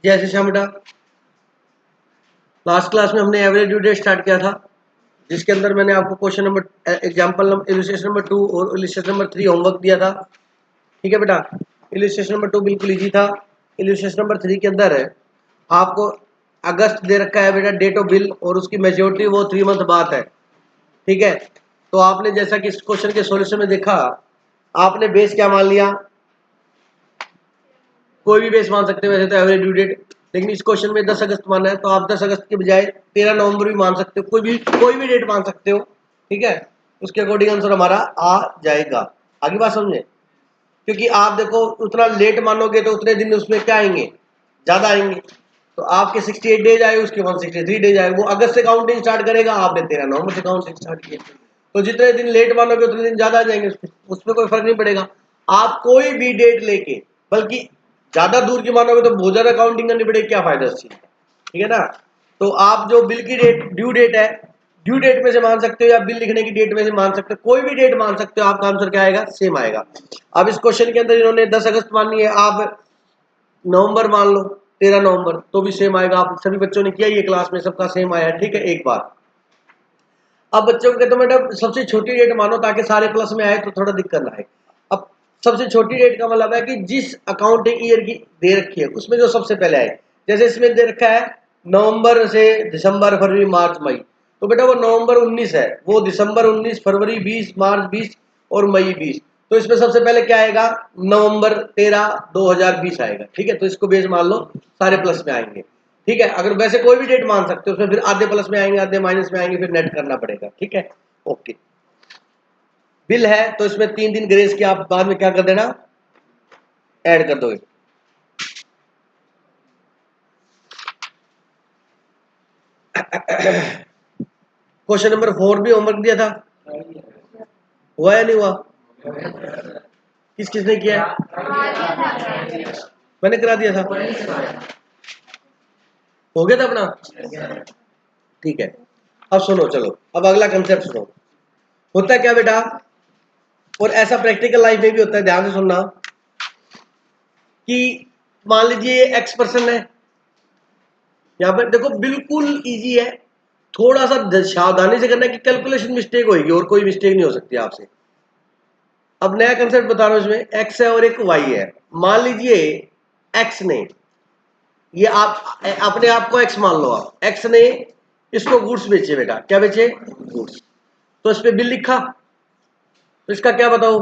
जैसे श्याम बेटा last class में हमने एवरेज ड्यू डेट स्टार्ट किया था, जिसके अंदर मैंने आपको question number example illustration number 2 और इलस्ट्रेशन नंबर 3 होमवर्क दिया था। ठीक है बेटा, इलस्ट्रेशन नंबर 2 बिल्कुल इजी था। इलस्ट्रेशन नंबर 3 के अंदर है आपको अगस्त दे रखा है बेटा डेट ऑफ बिल, और उसकी मेच्योरिटी वो 3 मंथ बाद है। ठीक है, तो आपने जैसा कि इस क्वेश्चन के सॉल्यूशन में देखा, आपने बेस क्या मान लिया, कोई भी बेस मान सकते हो वैसे तो एवरेज ड्यू डेट, लेकिन इस क्वेश्चन में 10 अगस्त माना है तो आप 10 अगस्त के बजाय 13 नवंबर भी मान सकते हो, कोई भी डेट मान सकते हो। ठीक है, उसके अकॉर्डिंग आंसर हमारा आ जाएगा। आगे बात समझे, क्योंकि आप देखो उतना लेट मानोगे तो उतने दिन उसमें क्या आएंगे, ज्यादा आएंगे। तो आपके 68 डेज आए, उसके 163 डेज आए, वो अगस्त से काउंटिंग स्टार्ट करेगा, आपने 13 नवंबर से काउंटिंग स्टार्ट किया, तो जितने दिन लेट मानोगे उतने दिन ज्यादा आ जाएंगे, उसमें कोई फर्क नहीं पड़ेगा। आप कोई भी डेट लेके, बल्कि ज्यादा दूर की मानोगे तो बहुत ज्यादा काउंटिंग करनी पड़ेगी, क्या फायदा इस चीज का। ठीक है ना, तो आप जो बिल की डेट ड्यू डेट है, ड्यू डेट में से मान सकते हो या बिल लिखने की डेट में से मान सकते हो, कोई भी डेट मान सकते हो, आपका आंसर क्या आएगा, सेम आएगा। अब इस क्वेश्चन के अंदर इन्होंने 10 अगस्त माननी है, आप नवंबर मान लो 13 नवंबर, तो भी सेम आएगा। आप सभी बच्चों ने किया ये क्लास में, सबका सेम आया। ठीक है, एक बार अब बच्चों को कहते हो मैडम सबसे छोटी डेट मानो ताकि सारे प्लस में आए तो थोड़ा दिक्कत ना आए। अब सबसे छोटी डेट का मतलब है कि जिस अकाउंटिंग ईयर की दे रखी है उसमें जो सबसे पहले आए, जैसे इसमें दे रखा है नवंबर से दिसंबर फरवरी मार्च मई, तो बेटा वो नवंबर 19 है, वो दिसंबर 19, फरवरी 20, मार्च 20 और मई 20, तो इसमें सबसे पहले क्या आएगा, नवंबर 13 2020 आएगा। ठीक है, तो इसको बेस मान लो, सारे प्लस में आएंगे। ठीक है, अगर वैसे कोई भी डेट मान सकते हो, उसमें फिर आधे प्लस में आएंगे आधे माइनस में आएंगे, फिर नेट करना पड़ेगा। ठीक है, ओके। बिल है तो इसमें 3 दिन ग्रेस की आप बाद में क्या कर देना, ऐड कर दोगे। क्वेश्चन नंबर 4 भी होमवर्क दिया था, हुआ या नहीं हुआ, किस किसने किया है, मैंने करा दिया था, हो गया था अपना। ठीक है, अब सुनो, चलो अब अगला कंसेप्ट सुनो। होता है क्या बेटा, और ऐसा प्रैक्टिकल लाइफ में भी होता है, ध्यान से सुनना, कि मान लीजिए एक्स पर्सन है, यहां पर देखो बिल्कुल इजी है, थोड़ा सा सावधानी से करना है कि कैलकुलेशन मिस्टेक होगी और कोई मिस्टेक नहीं हो सकती आपसे। अब नया कंसेप्ट बता रहा हूं, इसमें एक्स है और एक वाई है। मान लीजिए एक्स ने, ये आप अपने आप को एक्स मान लो, आप एक्स ने इसको गुड्स बेचे बेटा, क्या बेचे, गुड्स, तो इस पे बिल लिखा, तो इसका क्या बताओ,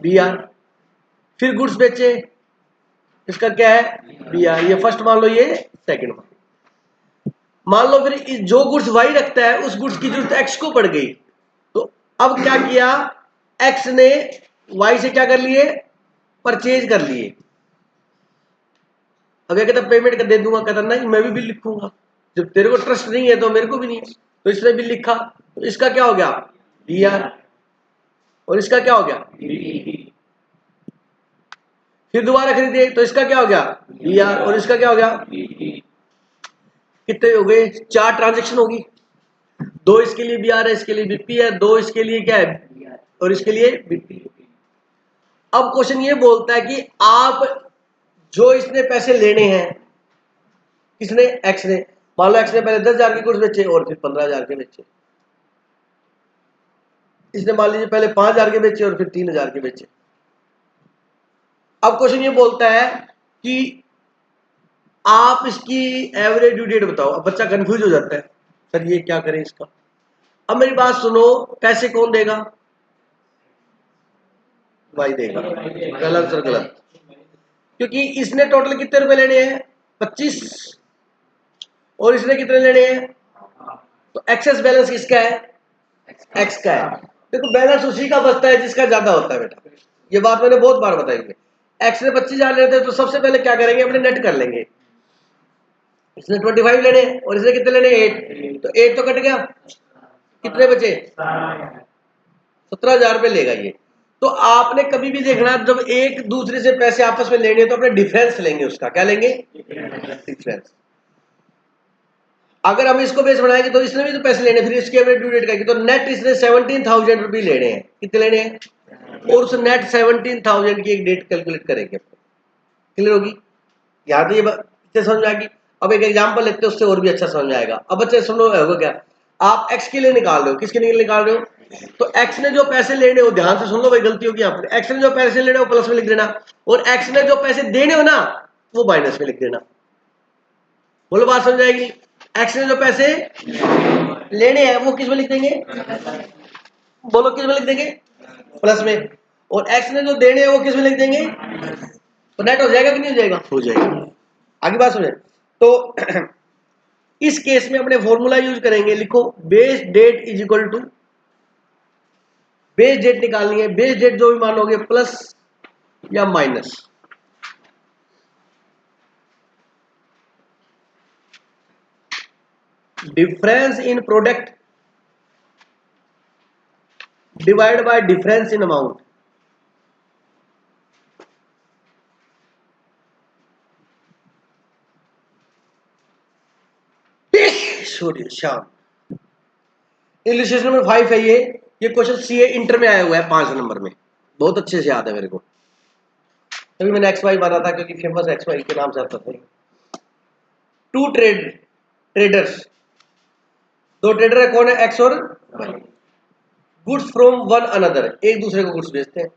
बी आर। फिर गुड्स बेचे, इसका क्या है, बी आर, ये फर्स्ट मान लो, ये सेकंड मान लो। फिर जो गुड्स वाई रखता है उस गुड्स की जरूरत एक्स को पड़ गई, तो अब क्या किया, एक्स ने वाई से क्या कर लिए, परचेज कर लिए। अब कहता पेमेंट कर दे दूंगा, कहता नहीं मैं भी बिल लिखूंगा, जब तेरे को ट्रस्ट नहीं है तो मेरे को भी नहीं है, तो इसने बिल लिखा, तो इसका क्या हो गया, बी आर, और इसका क्या हो गया, फिर दोबारा खरीदे तो इसका क्या हो गया, बी आर, और इसका क्या हो गया, कितने हो गए, 4 ट्रांजेक्शन होगी, 2 इसके लिए बी आर है, इसके लिए बीपी है, 2 इसके लिए क्या है और इसके लिए बीपी। अब क्वेश्चन ये बोलता है कि आप जो इसने पैसे लेने हैं, किसने, एक्स ने, मान लो एक्स ने पहले 10,000 के गुड्स बेचे और फिर 15,000 के बेचे, इसने मान लीजिए पहले 5,000 के बेचे और फिर 3,000 के बेचे। अब क्वेश्चन ये बोलता है कि आप इसकी एवरेज ड्यू डेट बताओ। अब बच्चा कंफ्यूज हो जाता है, सर ये क्या करें इसका। अब मेरी बात सुनो, पैसे कौन देगा, भाई देगा, गलत सर गलत, क्योंकि इसने टोटल कितने रुपए लेने हैं, 25, और इसने कितने लेने हैं, तो एक्सेस बैलेंस किसका है, एक्स का है। देखो बैलेंस उसी का बचता है जिसका ज्यादा होता है बेटा, ये बात मैंने बहुत बार बताई है। एक्स ने 25,000 लेते हैं तो सबसे पहले क्या करेंगे, अपने नेट कर लेंगे, इसने 25 लेने और इसने कितने लेने, 8, तो 8 तो कट गया, कितने बचे, 17,000 रुपए लेगा ये। तो आपने कभी भी देखना, जब एक दूसरे से पैसे आपस में लेने तो अपने डिफरेंस लेंगे, उसका क्या लेंगे, डिफरेंस। अगर हम इसको बेस बनाएंगे तो इसने भी तो पैसे लेने, फिर इसकी एवरेज ड्यू डेट का, तो नेट इसने 17,000 रुपए लेने हैं, कितने लेने हैं, और उस नेट 17,000 की एक डेट कैलकुलेट करेंगे, क्लियर होगी। याद है ये इतने समझ में आएगी। अब एक एग्जांपल लेते हैं, उससे और भी अच्छा समझ में आएगा। अब बच्चे सुनो, होगा क्या, आप एक्स के लिए निकाल रहे हो, किसके लिए निकाल रहे हो, तो एक्स ने जो पैसे लेने हो, ध्यान से सुन लो भाई, गलती होगी यहाँ पर, एक्स ने जो पैसे लेने हो प्लस में लिख देना, और एक्स ने जो पैसे देने हो ना वो माइनस में लिख देना। बोलो बात समझ आएगी। एक्स ने जो पैसे लेने हैं वो किस में लिख देंगे, बोलो किस में लिख देंगे, प्लस में, और एक्स ने जो देने हैं वो किस में लिख देंगे, तो नेट हो जाएगा कि नहीं हो जाएगा, हो जाएगा। आगे बात सुने, तो इस केस में अपने फॉर्मूला यूज करेंगे, लिखो base date is equal to, base date निकालनी है, बेस डेट जो भी मानोगे प्लस या minus, difference in product divide by difference in amount. शाम इंग्लिश नंबर 5 है ये क्वेश्चन सीए इंटर में आया हुआ है 5 नंबर में, बहुत अच्छे से याद है मेरे को, तभी मैंने एक्स वाई माना था क्योंकि फेमस एक्स वाई के नाम से आता था। टू ट्रेडर्स, दो ट्रेडर है, कौन है, एक्स और y, goods from one another, एक दूसरे को गुड्स बेचते हैं,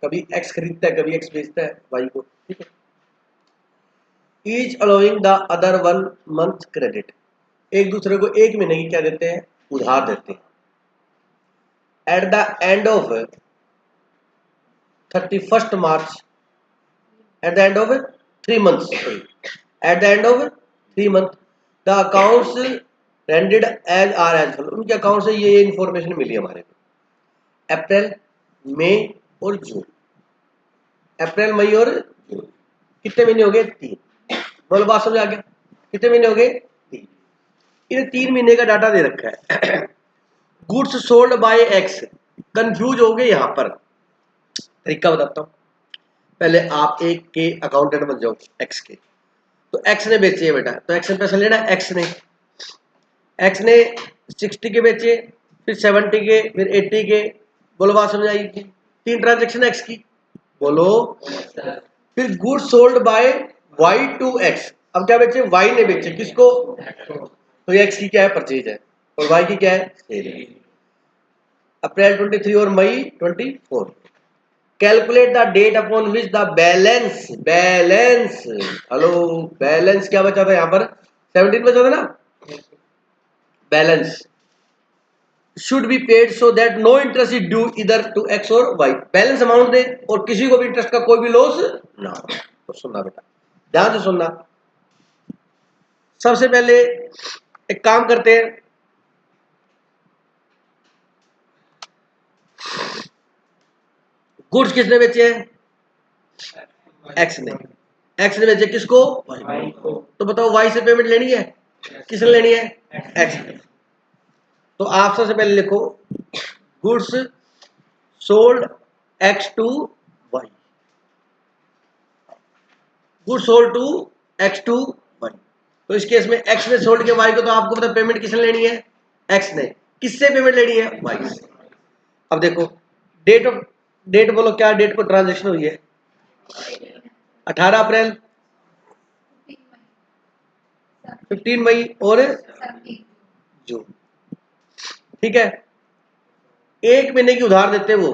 कभी एक्स खरीदता है कभी एक्स बेचता है वाई को, ठीक है। Each allowing the other 1 month credit, एक दूसरे को एक महीने की क्या देते हैं, उधार देते हैं। At the end of 31st March, at the end of 3 months, at the end of 3 months the accounts rendered as are as follow, उनके अकाउंट से ये इंफॉर्मेशन मिली हमारे को, अप्रैल मई और जून, अप्रैल मई और जून, कितने महीने हो गए, 3, बोलो बात समझ आ गया, कितने महीने हो गए, 3, इन 3 महीने का डाटा दे रखा है। Goods sold by x, confuse हो गए यहाँ पर, तरीका बताता हूँ, पहले आप एक के अकाउंटेंट बन जाओ, एक्स के, तो एक्स ने बेचे है बेटा, तो एक्स ने पैसा लेना, एक्स ने 60 के बेचे, फिर 70 के, फिर 80 के, बोलो बात समझ आएगी, 3 ट्रांजेक्शन एक्स की, बोलो। फिर good sold by y to x, अब क्या बेचे, वाई ने बेचे, किसको, तो ये एक्स की क्या है, परचेज है, और वाई की क्या है, सेल। अप्रैल 23 और मई 24। Calculate the date upon which the balance, hello, balance क्या बचा था यहाँ पर, 17 बचा था ना, balance should be paid so that no interest is due इधर टू एक्स और वाई, बैलेंस अमाउंट दे और किसी को भी इंटरेस्ट का कोई भी लॉस ना हो। तो सुनना बेटा, ध्यान से सुनना, सबसे पहले एक काम करते हैं, गुड्स किसने बेचे हैं, एक्स ने, एक्स ने बेचे किसको, वाई को, तो बताओ वाई से पेमेंट लेनी है, किसने लेनी है, एक्स ने, तो आप सबसे पहले लिखो goods sold x to y, goods sold to x to y, तो इस केस में एक्स ने सोल्ड के वाई को, तो आपको पता पेमेंट किसने लेनी है, एक्स ने, किससे पेमेंट लेनी है, वाई से। अब देखो डेट बोलो, क्या डेट को ट्रांजेक्शन हुई है, 18 अप्रैल, 15 मई और जून, ठीक है। एक महीने की उधार देते हैं वो,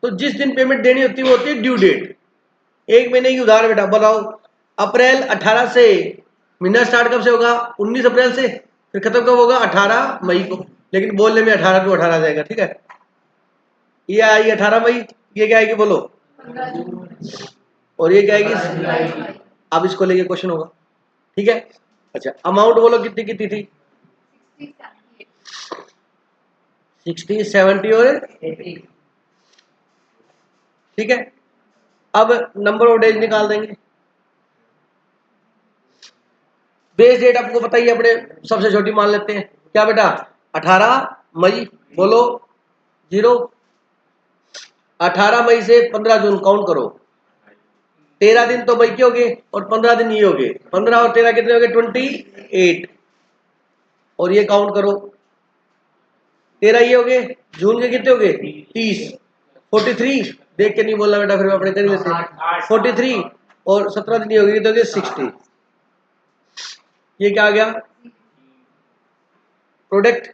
तो जिस दिन पेमेंट देनी होती है वो होती है ड्यू डेट, एक महीने की उधार बेटा, बताओ अप्रैल 18 से, महीना स्टार्ट कब से होगा, 19 अप्रैल से, फिर खत्म कब होगा, 18 मई को, लेकिन बोलने में 18 टू 18 जाएगा, ठीक है। ये आएगी 18 मई, ये क्या आएगी बोलो, और ये क्या आएगी, अब इसको लेके क्वेश्चन होगा, ठीक है। अच्छा अमाउंट बोलो कितनी कितनी थी, 60, 70 और 80, ठीक है। अब नंबर ऑफ डेज निकाल देंगे, बेस डेट आपको बताइए, अपने सबसे छोटी मान लेते हैं, क्या बेटा, 18 मई, बोलो 0, 18 मई से 15 जून काउंट करो, 13 दिन तो मई के हो गए और 15 दिन ये हो गए, 15 और 13 कितने हो गए, 28, और ये काउंट करो, 13 ये हो गए, जून के कितने हो गए, 30, 43, देख के नहीं बोलना बेटा, फिर अपने कर लेते हैं, 43 और 17 दिन ये हो गए, तो 60, ये क्या आ गया, प्रोडक्ट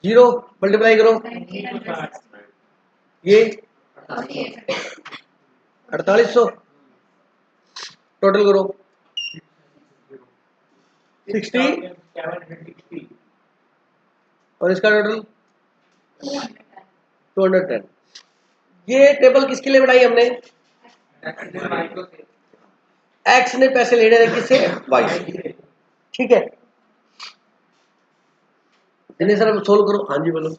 0 मल्टीप्लाई करो, ये 4800 टोटल करो 60 और इसका टोटल 210। ये टेबल किसके लिए बनाई हमने, एक्स ने पैसे लेने थे किससे, वाई से, ठीक है। जिन्हें सर अब सोल्व करो, हाँ जी बोलो,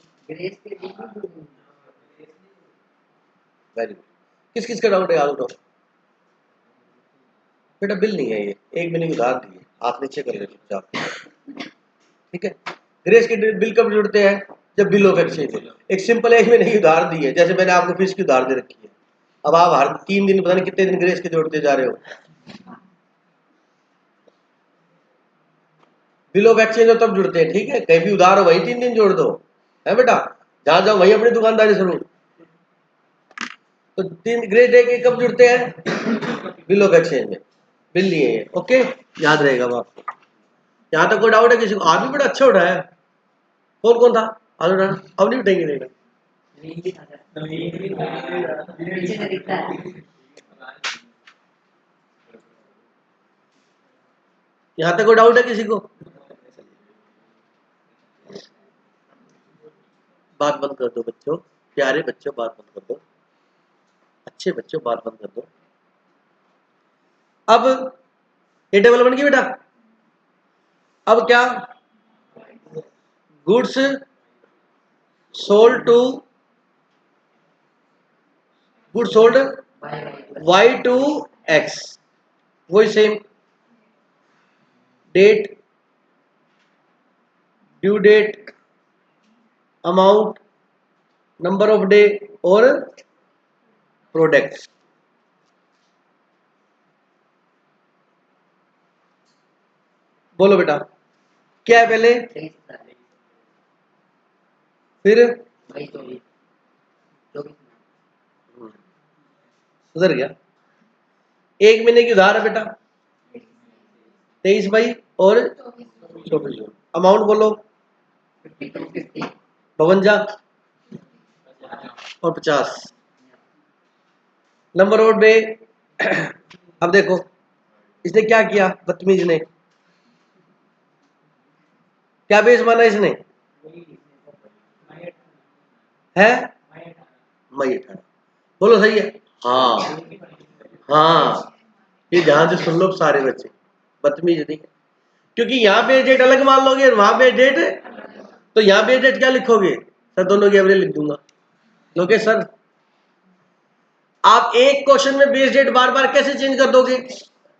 वेरी गुड। किस किस का डाउट है याद उठाओ, बेटा बिल नहीं है ये, एक महीने की उधार दी है, आप नीचे कर ले चुपचाप, ठीक है। ग्रेस के बिल कब जुड़ते हैं, जब बिल ऑफ एक्सचेंज हो। एक सिंपल एक महीने की उधार दी है, जैसे मैंने आपको फीस की उधार दे रखी है, अब आप हर 3 दिन पता नहीं कितने दिन ग्रेस के जोड़ते जा रहे हो, बिल ऑफ एक्सचेंज हो तब जुड़ते हैं, ठीक है। कहीं भी उधार हो वही 3 दिन जोड़ दो, है बेटा, जहां जाओ वही अपनी दुकानदारी शुरू। तो 3 ग्रेस डे के कब जुड़ते हैं, बिल ऑफ एक्सचेंज में, बिल लिए हैं, ओके, याद रहेगा अब आपको। यहाँ तक कोई डाउट है किसी को, आप भी बड़ा अच्छा उठाया, कौन कौन था, आज उठाना, अब नहीं उठेंगे बेटा, यहाँ तक कोई डाउट है किसी को, बात बंद कर दो बच्चों, प्यारे बच्चों बात बंद कर दो, अच्छे बच्चों बात बंद कर दो। अब ये टेबल बन गई बेटा, अब क्या, goods sold to, good sold Y to X, वही same, date, due date, amount, number of day और प्रोडक्ट। बोलो बेटा क्या है पहले, फिर सुधर गया, एक महीने की उधार है बेटा 23 मई और 24 जून, अमाउंट बोलो 52 और 50, नंबर ऑफ डे। अब देखो इसने क्या किया, बदतमीज ने क्या बेस माना इसने, है मई 18, बोलो सही है, हाँ हाँ, ये ध्यान से सुन लो सारे बच्चे, बदतमीज नहीं है, क्योंकि यहाँ पे डेट अलग मान लोगे और वहां पे डेट, तो यहाँ पे डेट क्या लिखोगे, सर दोनों की एवरेज लिख दूंगा, लोगे सर आप एक क्वेश्चन में बेस डेट बार बार कैसे चेंज कर दोगे,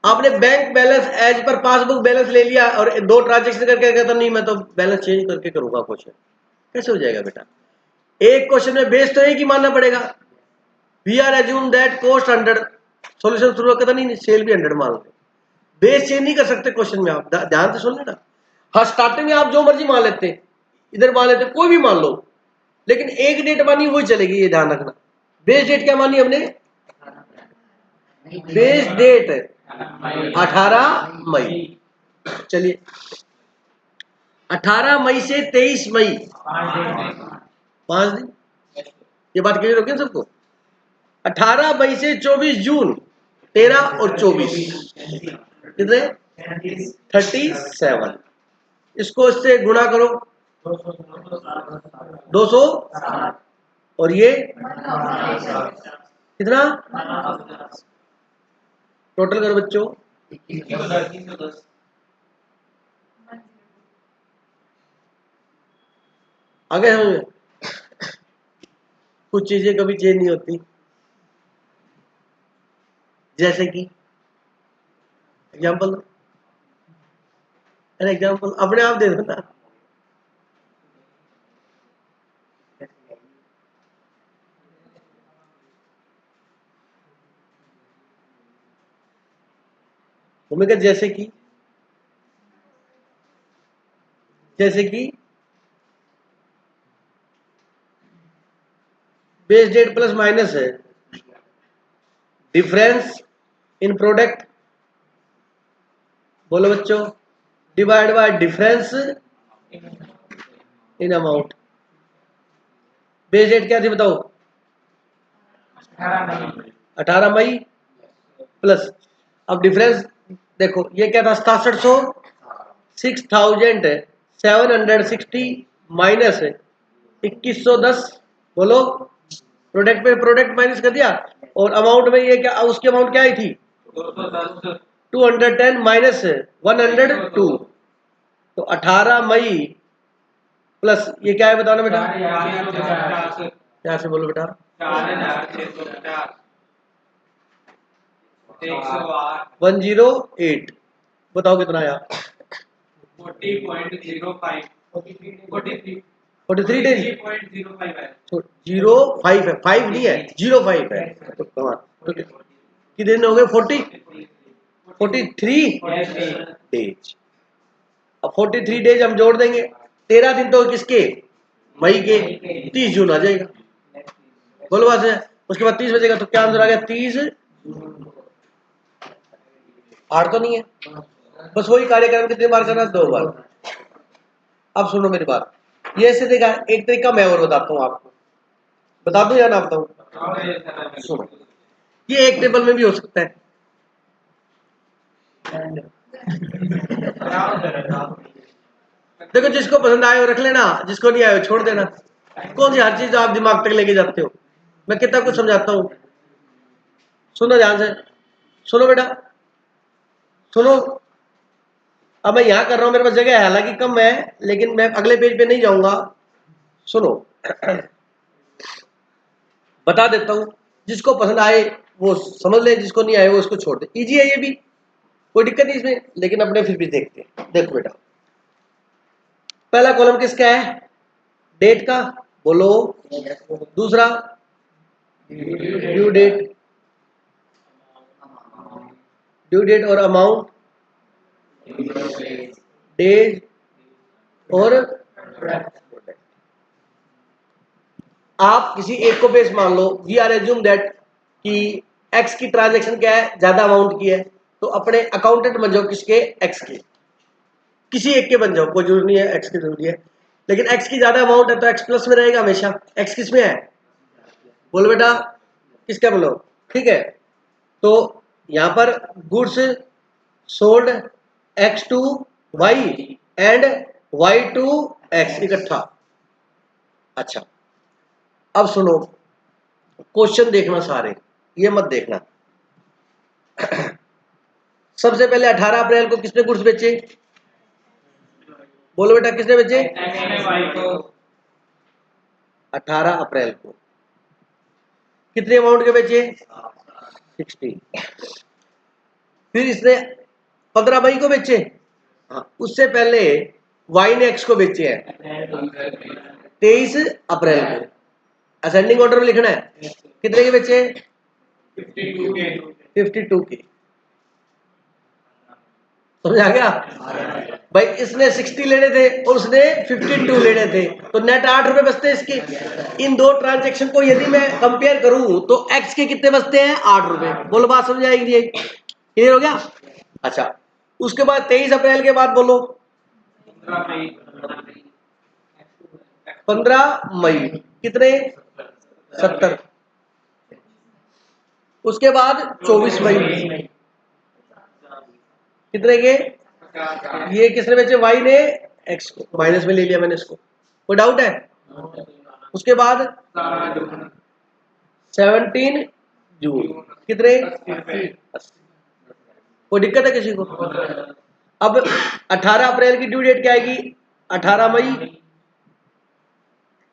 आपने bank balance as per passbook balance ले लिया और 2 ट्रांजेक्शन करके कहता नहीं मैं तो बैलेंस चेंज करके करूंगा क्वेश्चन, कैसे हो जाएगा बेटा, एक क्वेश्चन में बेस तो एक ही मानना पड़ेगा, we are assume that cost 100, solution शुरू कहता नहीं सेल भी 100 मान लो, बेस चेंज नहीं कर सकते क्वेश्चन में, आप ध्यान से सुन लेना, हाँ स्टार्टिंग में आप जो मर्जी मान लेते, इधर मान लेते कोई भी मान लो, लेकिन एक डेट मानी वही चलेगी, ये ध्यान रखना, बेस डेट क्या मानी हमने, बेस डेट 18 मई, चलिए 18 मई से 23 मई 5 दिन, ये बात क्लियर होगी सबको, 18 मई से 24 जून 13 और 24 कितने 37, इसको इससे गुणा करो 200 और ये कितना, टोटल करो बच्चों, आगे समझ, कुछ चीजें कभी चेंज नहीं होती, जैसे कि एग्जाम्पल, एग्जाम्पल अपने आप दे दो ना, भूमिका जैसे कि बेस डेट प्लस माइनस है, डिफरेंस इन प्रोडक्ट बोलो बच्चों, divide by difference in amount. Base date क्या थी बताओ? 18 मई प्लस, अब डिफरेंस देखो, ये क्या था? 6700, 6760 माइनस 2110। बोलो, प्रोडक्ट पे प्रोडक्ट माइनस कर दिया, और अमाउंट में ये क्या, उसकी अमाउंट क्या आई थी? 210 माइनस 102। तो 18 मई प्लस ये क्या है बताना बेटा? क्या से बोलो बेटा? 108। बताओ कितना आया? 43 डेज। 05 है, 5 नहीं है, 05 है। तो कितने दिन हो गए? 43 डेज। अब 43 डेज हम जोड़ देंगे, 13 दिन तो किसके? मई के। 30 जून आ जाएगा। बोलो बात है। उसके बाद 30 बचेगा, तो क्या आंसर आ गया? 30। हार्ड तो नहीं है, बस वही कार्यक्रम कितनी बार करना? 2 बार। अब सुनो मेरी बात, ये ऐसे देखा, एक तरीका मैं और बताता हूँ आपको। बता दूं या ना बताऊं? सुनो, ये एक टेबल में भी हो सकता है। देखो, जिसको पसंद आए वो रख लेना, जिसको नहीं आए वो छोड़ देना। कौन सी हर चीज आप दिमाग तक लेके जाते हो? मैं कितना कुछ समझाता हूँ। सुनो ध्यान से, सुनो बेटा, सुनो। अब मैं यहाँ कर रहा हूँ, मेरे पास जगह है हालांकि कम है, लेकिन मैं अगले पेज पे नहीं जाऊंगा। सुनो, बता देता हूँ, जिसको पसंद आए वो समझ ले, जिसको नहीं आए वो उसको छोड़ दे। इजी है ये भी, कोई दिक्कत नहीं इसमें, लेकिन अपने फिर भी देखते हैं। देखो बेटा, पहला कॉलम किसका है? डेट का। बोलो। दूसरा ड्यू डेट, ड्यू डेट और अमाउंट, डेज और आप किसी एक को बेस मान लो। वी आर एज्यूम दैट कि एक्स की ट्रांजैक्शन क्या है? ज्यादा अमाउंट की है, तो अपने अकाउंटेंट बन जाओ किसके? एक्स के। किसी एक के बन जाओ, कोई जरूरी नहीं है एक्स की जरूरी है, लेकिन एक्स की ज्यादा अमाउंट है तो एक्स प्लस में रहेगा हमेशा। एक्स किस में है? बोलो बेटा, किसका बोलो? ठीक है, तो यहां पर goods sold x to y and y to x इकट्ठा। अच्छा, अब सुनो, क्वेश्चन देखना सारे, ये मत देखना। सबसे पहले 18 अप्रैल को किसने गुड्स बेचे? बोलो बेटा, किसने बेचे? 18 अप्रैल को कितने अमाउंट के बेचे? 60। फिर इसने 15 मई को बेचे। हाँ, उससे पहले वाई ने एक्स को बेचे हैं 23 अप्रैल को। असेंडिंग ऑर्डर में लिखना है। कितने के बेचे? 52 के। समझ आ गया भाई? इसने 60 लेने थे और उसने 52 लेने थे, तो नेट 8 रुपए बचते हैं इसके। इन दो ट्रांजेक्शन को यदि मैं कंपेयर करूं तो एक्स के कितने बचते हैं? 8 रुपए। बोलो, बात समझ आएगी? क्लियर हो गया? अच्छा, उसके बाद 23 अप्रैल के बाद बोलो 15 मई कितने? 70। उसके बाद 24 मई कितने के? ये किसने बेचे? वाई ने एक्स को। माइनस में ले लिया मैंने इसको, कोई डाउट है? उसके बाद 17 जून कितने? 80। कोई दिक्कत है किसी को? अब 18 अप्रैल की ड्यू डेट क्या आएगी? 18 मई,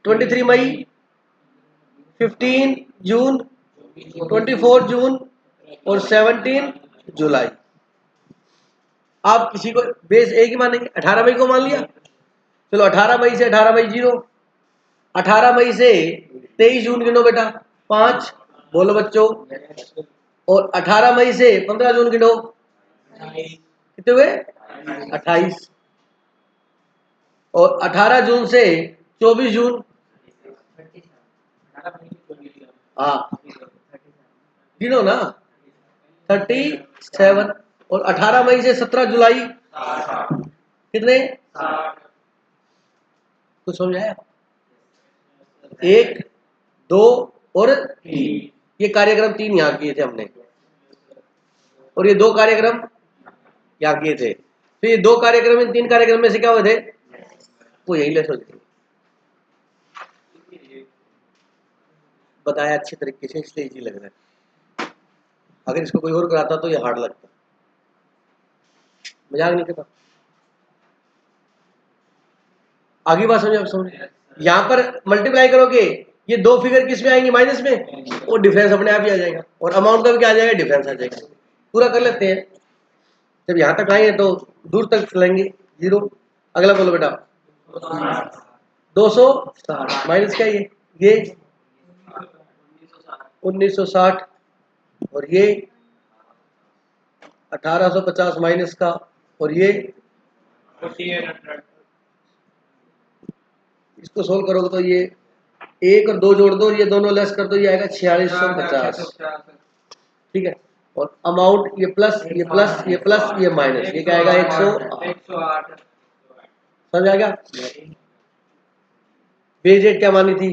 23 मई, 15 जून, 24 जून और 17 जुलाई। आप किसी को बेस एक ही मानेंगे? 18 मई को मान लिया, चलो 18 मई से 18 मई 0, 18 मई से 23 जून गिनो बेटा 5। बोलो बच्चों, और 18 मई से 15 जून गिनो, कितने हुए? 28। और 18 जून से 24 जून, हाँ गिनो ना, 37। और 18 मई से 17 जुलाई कितने? कुछ समझ आया? 1, 2 और 3। ये कार्यक्रम 3 यहाँ किए थे हमने, और ये 2 कार्यक्रम यहाँ किए थे। तो ये 2 कार्यक्रम, इन 3 कार्यक्रम में से क्या हुए थे? वो यही ले सोचते बताया अच्छे तरीके से, इसलिए इजी लग रहा है। अगर इसको कोई और कराता तो ये हार्ड लगता। मजाक नहीं करता। आगे बात समझ, आप समझ। यहाँ पर मल्टीप्लाई करोगे, ये 2 फिगर किस में आएंगे? माइनस में, और डिफरेंस अपने आप ही आ जाएगा, और अमाउंट का भी क्या आ जाएगा? डिफरेंस आ जाएगा। पूरा कर लेते हैं। जब यहाँ तक आएंगे तो दूर तक चलेंगे 0। अगला बोलो बेटा। 260 माइनस क्या? ये 1960, और ये 1850 माइनस का, और ये 4800। इसको सोल्व करोगे तो ये 1 और 2 जोड़ दो, ये दोनों लेस कर दो, ये आएगा 4650। ठीक है, और अमाउंट ये प्लस, ये प्लस, ये प्लस, ये माइनस, ये क्या आएगा? 108। समझ आ गया? बेस डेट क्या मानी थी?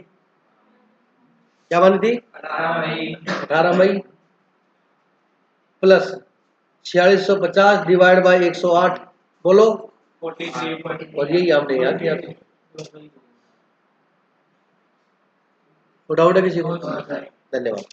क्या मानी थी? 18 मई प्लस 4650 डिवाइड बाय 108, बोलो 43। और यही आपने यहाँ किया था। तो डाउट है किसी को? धन्यवाद।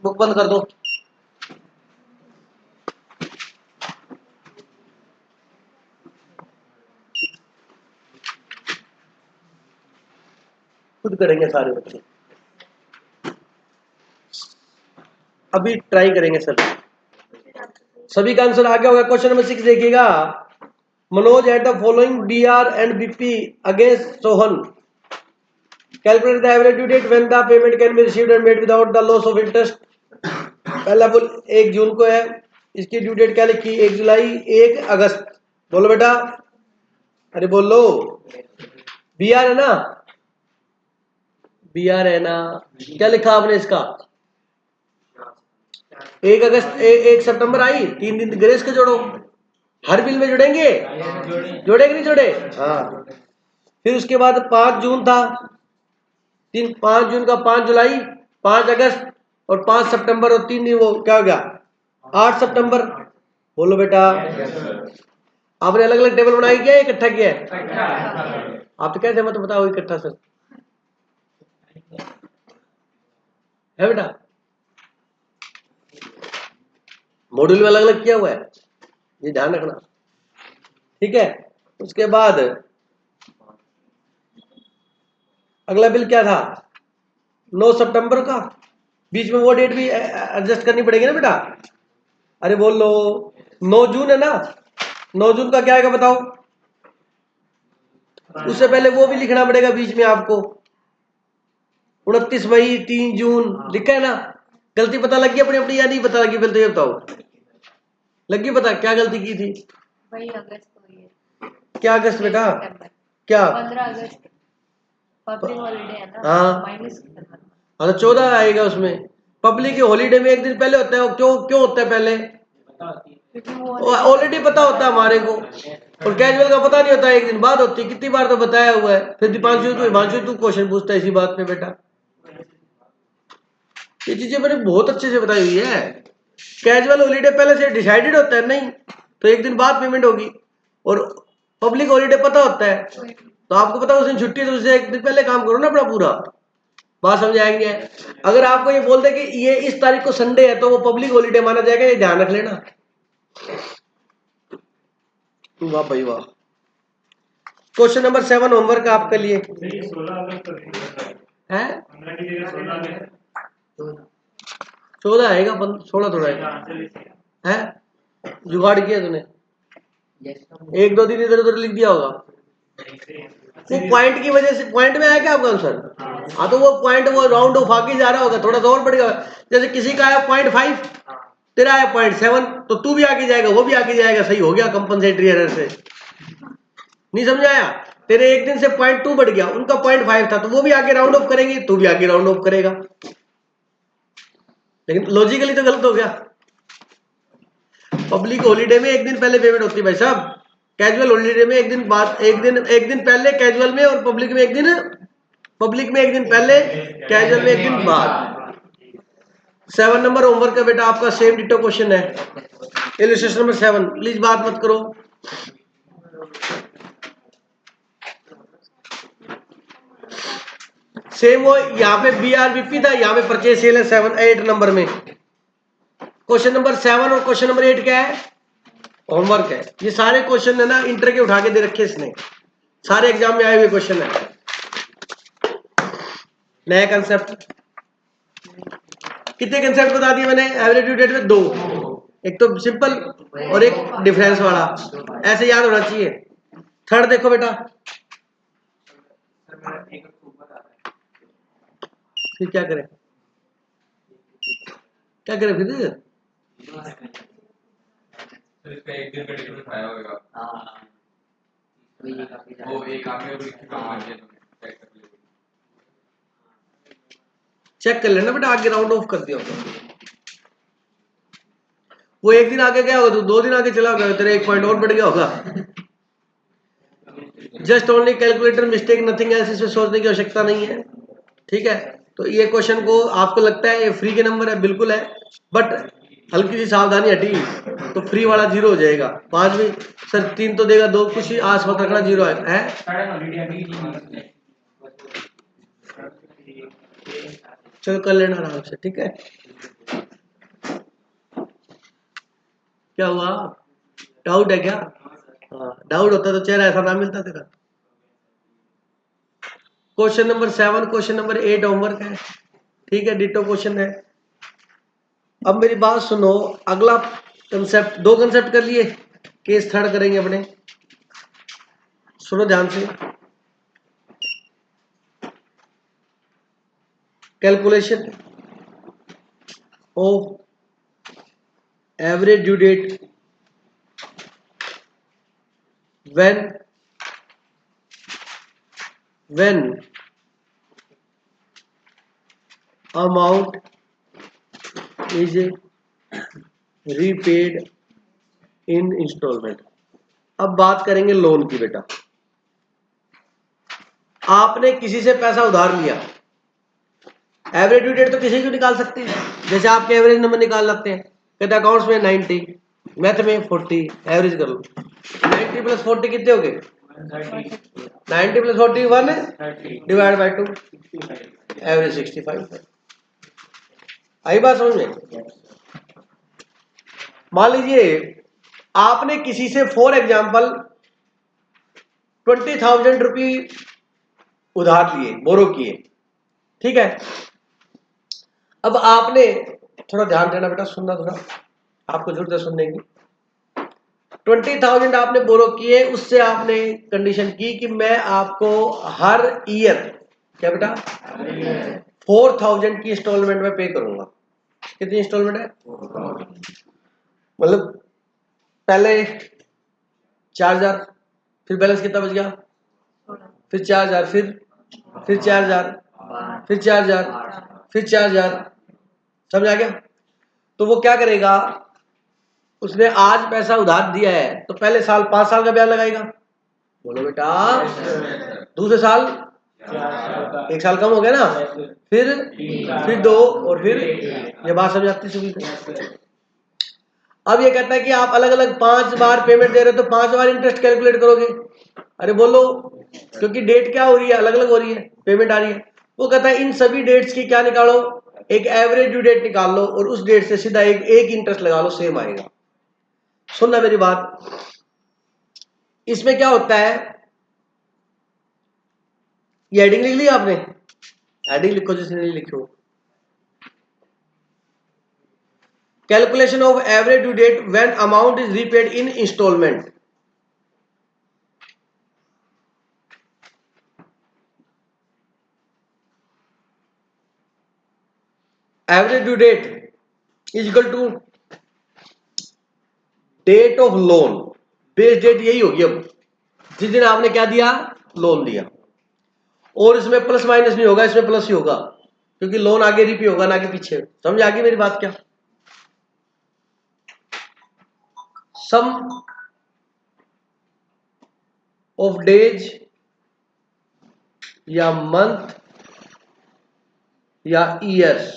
बुक बंद कर दो। खुद करेंगे सारे बच्चे, अभी ट्राई करेंगे सभी का आंसर आ गया होगा। क्वेश्चन नंबर 6 देखिएगा। Manoj at the following BR and BP against Sohan, calculate the average due date when the payment can be received and made without the loss of interest. पहला बोल 1 जून को है, इसकी ड्यू डेट क्या लिखी? 1 जुलाई, 1 अगस्त। बोलो बेटा, अरे बोलो। BR है ना? BR है ना? क्या लिखा आपने इसका? 1 अगस्त, 1 सितंबर आई, 3 दिन ग्रेस के जोड़ो। हर बिल में जुड़ेंगे, जोड़े कि नहीं जोड़े? हाँ। फिर उसके बाद 5 जून था, 5 जून का 5 जुलाई, 5 अगस्त और 5 सितंबर, और 3 दिन वो क्या हो गया? 8 सितंबर। बोलो बेटा, आपने अलग अलग टेबल बनाई क्या, इकट्ठा किया है? आप तो कैसे मत बताओ इकट्ठा सर है बेटा? मॉड्यूल में अलग अलग किया हुआ है, ये ध्यान रखना। ठीक है, उसके बाद अगला बिल क्या था? 9 सितंबर का। बीच में वो डेट भी एडजस्ट करनी पड़ेगी ना बेटा? अरे बोल लो, 9 जून है ना? 9 जून का क्या आएगा बताओ? उससे पहले वो भी लिखना पड़ेगा बीच में आपको। 29 मई, 3 जून लिखा है ना? गलती पता लगी अपनी अपनी या नहीं पता लगी? पहले तो ये बताओ, लगी पता क्या गलती की थी? वही अगस्त हुई है। क्या अगस्त बेटा? क्या 15 अगस्त पब्लिक हॉलीडे है ना? हाँ, माइनस हाँ तो 14 आएगा उसमें। पब्लिक हॉलीडे में एक दिन पहले होता है, क्यों क्यों होता है पहले? ऑलरेडी पता होता है हमारे को, और कैजुअल का पता नहीं होता, एक दिन बाद होती है। कितनी बार तो बताया हुआ है। फिर हिमांशु तू क्वेश्चन पूछता है इसी बात पे बेटा। ये चीजें मैंने बहुत अच्छे से बताई हुई है। कैजुअल हॉलीडे पहले से डिसाइडेड होता है, नहीं तो एक दिन बाद पेमेंट होगी, और पब्लिक हॉलीडे पता होता है, तो आपको पता है उस दिन छुट्टी है, तो उससे एक दिन पहले काम करो ना अपना पूरा। बात समझ आएंगे? अगर आपको ये बोल दे कि ये इस तारीख को संडे है, तो वो पब्लिक हॉलीडे माना जाएगा, ये ध्यान रख लेना। वाह भाई वाह। क्वेश्चन नंबर 7 होमवर्क आपके लिए है। 14 आएगा, 16 थोड़ा आएगा है। जुगाड़ किया तूने, एक दो दिन इधर उधर लिख दिया होगा। वो पॉइंट की वजह से, पॉइंट में आया क्या आपका आंसर? हाँ तो वो पॉइंट वो राउंड ऑफ आगे जा रहा होगा, थोड़ा सा और बढ़ेगा। जैसे किसी का आया 0.5, तेरा आया 0.7, तो तू भी आगे जाएगा, वो भी आगे जाएगा, सही हो गया कंपनसेटरी एरर से। नहीं समझाया? तेरे एक दिन से 0.2 बढ़ गया, उनका 0.5 था, तो वो भी आगे राउंड ऑफ करेंगे, तू भी आगे राउंड ऑफ करेगा। लेकिन लॉजिकली तो गलत हो गया। पब्लिक हॉलीडे में एक दिन पहले पेमेंट होती है भाई साहब, कैजुअल हॉलीडे में एक दिन बाद, एक दिन पहले कैजुअल में, और पब्लिक में एक दिन पहले, कैजुअल में एक दिन बाद। 7 नंबर होमवर्क है बेटा आपका, सेम डिटो क्वेश्चन है। इलस्ट्रेशन नंबर 7, प्लीज बात मत करो। सेम वो यहाँ पे BRBP था, यहाँ पे परचेज सेल है 8 नंबर में। क्वेश्चन नंबर 7 और क्वेश्चन नंबर 8 क्या है? होमवर्क है। ये सारे क्वेश्चन है ना इंटर के उठा के दे रखे इसने, सारे एग्जाम में आए हुए क्वेश्चन है। नया कंसेप्ट, कितने कंसेप्ट बता दिए मैंने एवरेज ड्यू डेट में? 2, एक तो सिंपल और एक डिफरेंस वाला, ऐसे याद होना चाहिए। थर्ड देखो बेटा, फिर क्या करें, क्या करें फिर? इसका एक दिन का डिफरेंस आया होगा। वो एक आपने चेक कर लेना बेटा, आगे राउंड ऑफ कर दिया होगा। वो एक दिन आगे गया होगा तो 2 दिन आगे चला गया, तेरे 1 पॉइंट और बढ़ गया होगा। Just only calculator mistake, nothing else, इसमें सोचने की आवश्यकता नहीं है। ठीक है, तो ये क्वेश्चन को आपको लगता है ये फ्री के नंबर है, बिल्कुल है, बट हल्की सी सावधानी हटी तो फ्री वाला 0 हो जाएगा। 5 भी सर 3 तो देगा, 2 कुछ आस पास रखना, 0 आएगा है। चलो कर लेना आराम से, ठीक है। क्या हुआ, डाउट है क्या? हाँ, डाउट होता तो चेहरा ऐसा ना मिलता तेरा। Question number 7, question number 8 homework है, ठीक है, डिटो क्वेश्चन है। अब मेरी बात सुनो, अगला कंसेप्ट, 2 कंसेप्ट कर लिए, केस थर्ड करेंगे अपने। सुनो ध्यान से, calculation of average due date when amount is repaid in installment। अब बात करेंगे लोन की बेटा। आपने किसी से पैसा उधार लिया, एवरेज ड्यू डेट तो किसी को निकाल सकते हैं, जैसे आपके एवरेज नंबर निकाल लेते हैं, कहते अकाउंट्स में 90, मैथ में 40, एवरेज कर लो। 90 प्लस 40 कितने हो गए? 90 प्लस 40 1 डिवाइड बाय 2, एवरेज 65। आई बात समझ में? मान लीजिए आपने किसी से फॉर एग्जाम्पल 20,000 रुपये उधार लिए, बोरो किए, ठीक है। अब आपने, थोड़ा ध्यान देना बेटा, सुनना, थोड़ा आपको जरूरत है सुनने की। 20,000 आपने बोरो किए, उससे आपने कंडीशन की कि मैं आपको हर ईयर, क्या बेटा, 4,000 की इंस्टॉलमेंट में पे करूंगा। कितनी इंस्टॉलमेंट है? मतलब पहले 4,000, फिर बैलेंस कितना बच गया? फिर 4,000, फिर 4,000, फिर 4,000, फिर 4,000। समझ आ गया? तो वो क्या करेगा, उसने आज पैसा उधार दिया है तो पहले साल 5 साल का ब्याज लगाएगा। बोलो बेटा, दूसरे साल 1 साल कम हो गया ना, फिर 2, और फिर, ये बात समझ आती सभी को? अब ये कहता है कि आप अलग अलग 5 बार पेमेंट दे रहे हो तो 5 बार इंटरेस्ट कैलकुलेट करोगे। अरे बोलो, क्योंकि डेट क्या हो रही है, अलग अलग हो रही है, पेमेंट आ रही है। वो कहता है इन सभी डेट्स की क्या निकालो, एक एवरेज ड्यू डेट निकाल लो और उस डेट से सीधा एक इंटरेस्ट लगा लो, सेम आएगा। सुनना मेरी बात, इसमें क्या होता है, ये हेडिंग लिख ली आपने? हेडिंग लिखो जिसने नहीं लिखी हो। Calculation of average due date when amount is repaid in installment. Average due date is equal to date of loan. Base date यही होगी अब, जिस दिन आपने क्या दिया, लोन दिया। और इसमें प्लस माइनस नहीं होगा, इसमें प्लस ही होगा, क्योंकि लोन आगे रिपे होगा ना कि पीछे। समझ आ गई मेरी बात क्या? सम ऑफ डेज या मंथ या years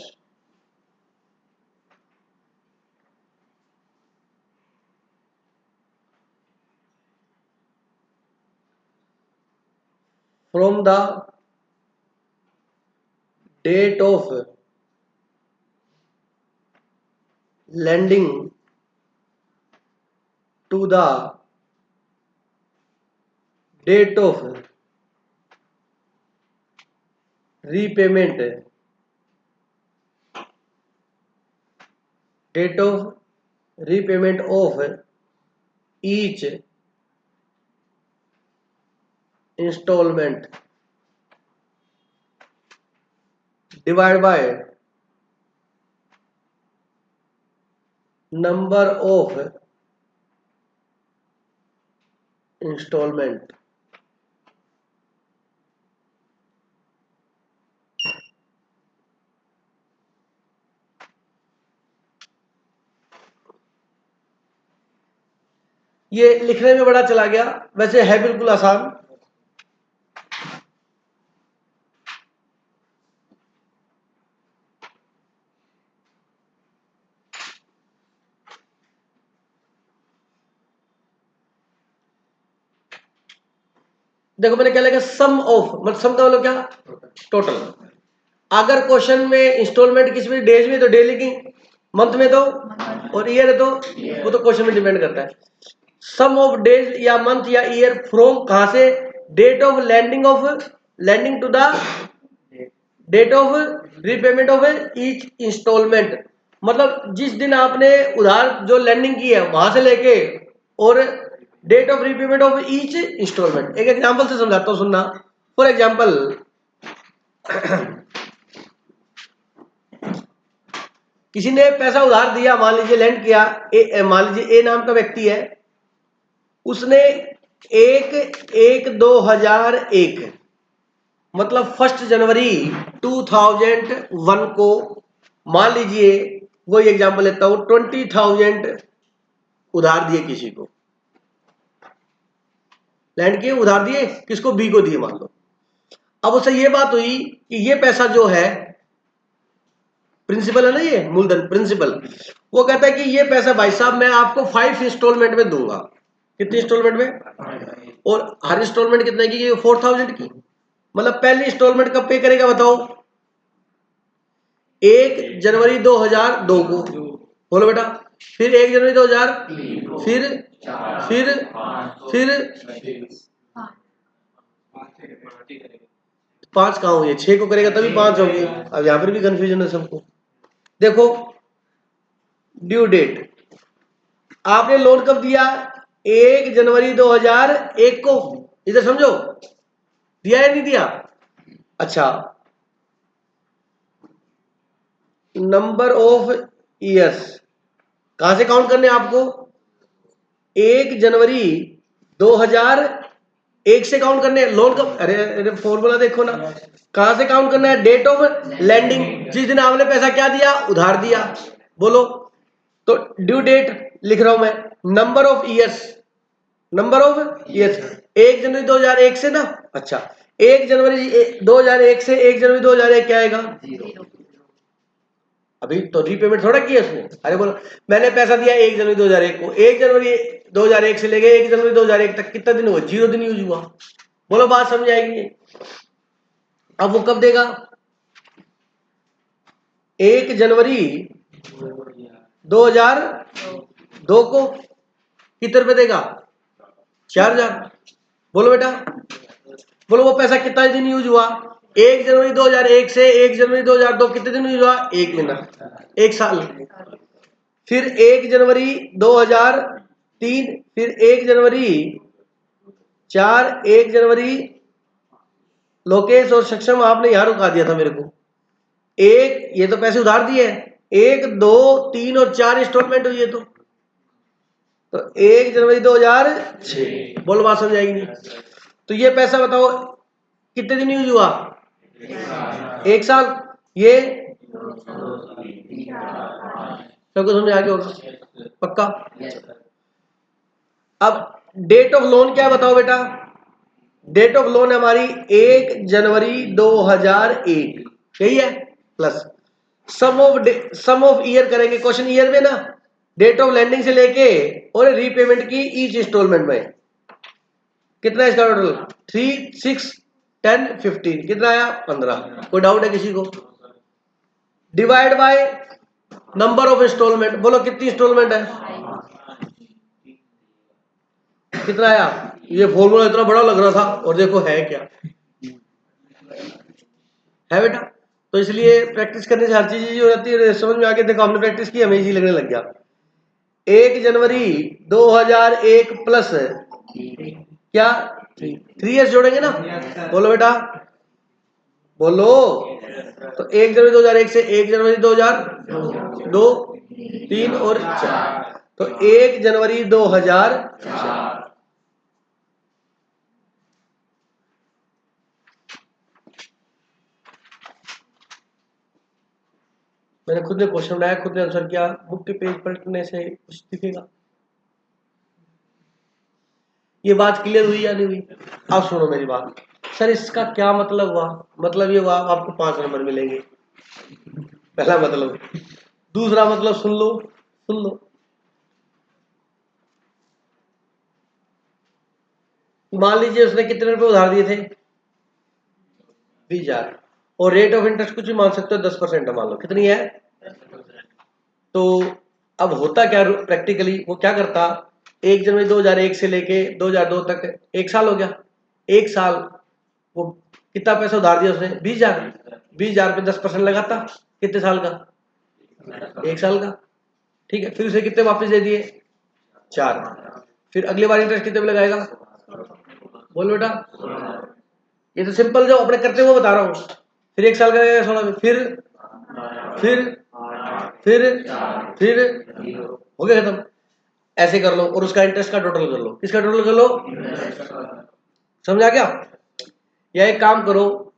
from the date of lending to the date of repayment, date of repayment of each installment divided by number of installment। ये लिखने में बड़ा चला गया, वैसे है बिल्कुल आसान। देखो मैंने क्या लिखा, सम ऑफ, मतलब सम का मतलब क्या, टोटल। अगर क्वेश्चन में इंस्टॉलमेंट किसी भी डेज में तो डे लिखी, मंथ में तो, और ईयर है तो वो तो क्वेश्चन में डिपेंड करता है। सम ऑफ डेज या मंथ या ईयर फ्रॉम, कहां से, date of lending to the date of repayment of each installment. मतलब जिस दिन आपने उधार जो लैंडिंग की है वहां से लेके और date of repayment of each installment. एक एग्जांपल से समझाता हूं, सुनना। फॉर एग्जांपल, किसी ने पैसा उधार दिया, मान लीजिए लैंड किया, मान लीजिए ए नाम का व्यक्ति है, उसने 1/1/2001 मतलब 1 जनवरी 2001 को, मान लीजिए वही एग्जांपल लेता हूं, 20,000 उधार दिए किसी को, लैंड किए उधार दिए, किसको, बी को दिए मान लो। अब उससे ये बात हुई कि ये पैसा जो है, प्रिंसिपल है ना, ये मूलधन प्रिंसिपल, वो कहता है कि ये पैसा भाई साहब मैं आपको 5 इंस्टॉलमेंट में दूंगा। कितनी इंस्टॉलमेंट में, और हर इंस्टॉलमेंट कितने की, 4,000 की। मतलब पहली इंस्टॉलमेंट कब पे करेगा बताओ, 1 जनवरी 2002 को, बोलो बेटा, फिर 1 जनवरी 2000, फिर 5 कहां हुई है, 6 को करेगा तभी 5 होगी। अब यहां पर भी कंफ्यूजन है सबको। देखो ड्यू डेट, आपने लोन कब दिया, 1 जनवरी 2001 को, इधर समझो, दिया या नहीं दिया। अच्छा, नंबर ऑफ ईयर्स कहां से काउंट करने आपको, 1 जनवरी 2001 से काउंट करने। लोन कब, अरे फॉर्मूला देखो ना, कहां से काउंट करना है, डेट ऑफ लैंडिंग, जिस दिन आपने पैसा क्या दिया, उधार दिया। बोलो, तो ड्यू डेट लिख रहा हूं मैं, नंबर ऑफ ईयर्स 1 जनवरी 2001 से ना। अच्छा, 1 जनवरी 2001 से 1 जनवरी 2001 क्या आएगा, अभी तो रीपेमेंट थोड़ा किया उसने। अरे बोलो, मैंने पैसा दिया 1 जनवरी 2001 को, 1 जनवरी 2001 से लेके 1 जनवरी 2001 तक कितना दिन हुआ, 0 दिन यूज हुआ। बोलो बात समझ आएगी। अब वो कब देगा, 1 जनवरी 2002 को कितने रुपए देगा, 4,000। बोलो बेटा, बोलो वो पैसा कितना दिन यूज हुआ, 1 जनवरी 2001 से 1 जनवरी 2002 कितने दिन यूज हुआ, 1 महीना, 1 साल। फिर 1 जनवरी 2003, फिर 1 जनवरी 4, 1 जनवरी। लोकेश और सक्षम आपने यहां रुका दिया था मेरे को। एक, ये तो पैसे उधार दिए हैं, 1, 2, 3 और 4 इंस्टॉलमेंट हुई है। तो 1 जनवरी 2006। बोलो बात समझ आएगी नहीं? तो ये पैसा बताओ कितने दिन यूज हुआ? 1 साल। ये सबको समझ आ गया होगा पक्का? अब डेट ऑफ लोन क्या है बताओ बेटा? डेट ऑफ लोन हमारी 1 जनवरी 2001, यही है। प्लस सम ऑफ ईयर करेंगे क्वेश्चन ईयर में ना, डेट ऑफ लैंडिंग से लेके और रीपेमेंट की ईच इंस्टॉलमेंट में कितना है इसका टोटल? 3, 6, 10, 15, कितना आया? 15। कोई डाउट है किसी को? Divide by number of installment, बोलो कितनी इंस्टॉलमेंट है? कितना आया? ये फॉर्मूला इतना बड़ा लग रहा था और देखो है क्या है बेटा। तो इसलिए प्रैक्टिस करने से हर चीज इजी हो जाती है। समझ में आके देखो, हमने प्रैक्टिस की, हमें इजी लगने लग गया। 1 जनवरी 2001 प्लस क्या 3 ईयर्स जोड़ेंगे ना? बोलो बेटा बोलो। तो 1 जनवरी 2001 से 1 जनवरी 2002, 3 और 4, तो 1 जनवरी 2004। मैंने खुद ने क्वेश्चन बनाया, खुद ने आंसर किया। बुक के पेज पलटने से कुछ दिखेगा। ये बात क्लियर हुई या नहीं हुई? अब सुनो मेरी बात। सर इसका क्या मतलब हुआ? मतलब ये हुआ आपको 5 नंबर मिलेंगे, पहला मतलब। दूसरा मतलब सुन लो, सुन लो। मान लीजिए उसने कितने रुपए उधार दिए थे? 20,000। और रेट ऑफ इंटरेस्ट कुछ भी मान सकते हो, 10% मान लो। कितनी है? तो अब होता क्या प्रैक्टिकली, वो क्या करता? 1 जनवरी 2001 से लेके 2002 तक 1 साल हो गया। 1 साल वो कितना पैसा उधार दिया उसने? 20,000। 20,000 पे 10% लगाता, कितने साल का? 1 साल का। ठीक है, फिर उसे कितने वापस दे दिए? 4। फिर अगली बार इंटरेस्ट कितने पे लगाएगा? बोल बेटा। ये तो सिंपल जो अपने करते हुए बता रहा हूं। फिर 1 साल का लगेगा 16 में, फिर फिर हो गया खत्म। ऐसे कर लो और उसका इंटरेस्ट का टोटल कर लो। किसका टोटल कर लो? समझा क्या? या एक काम करो,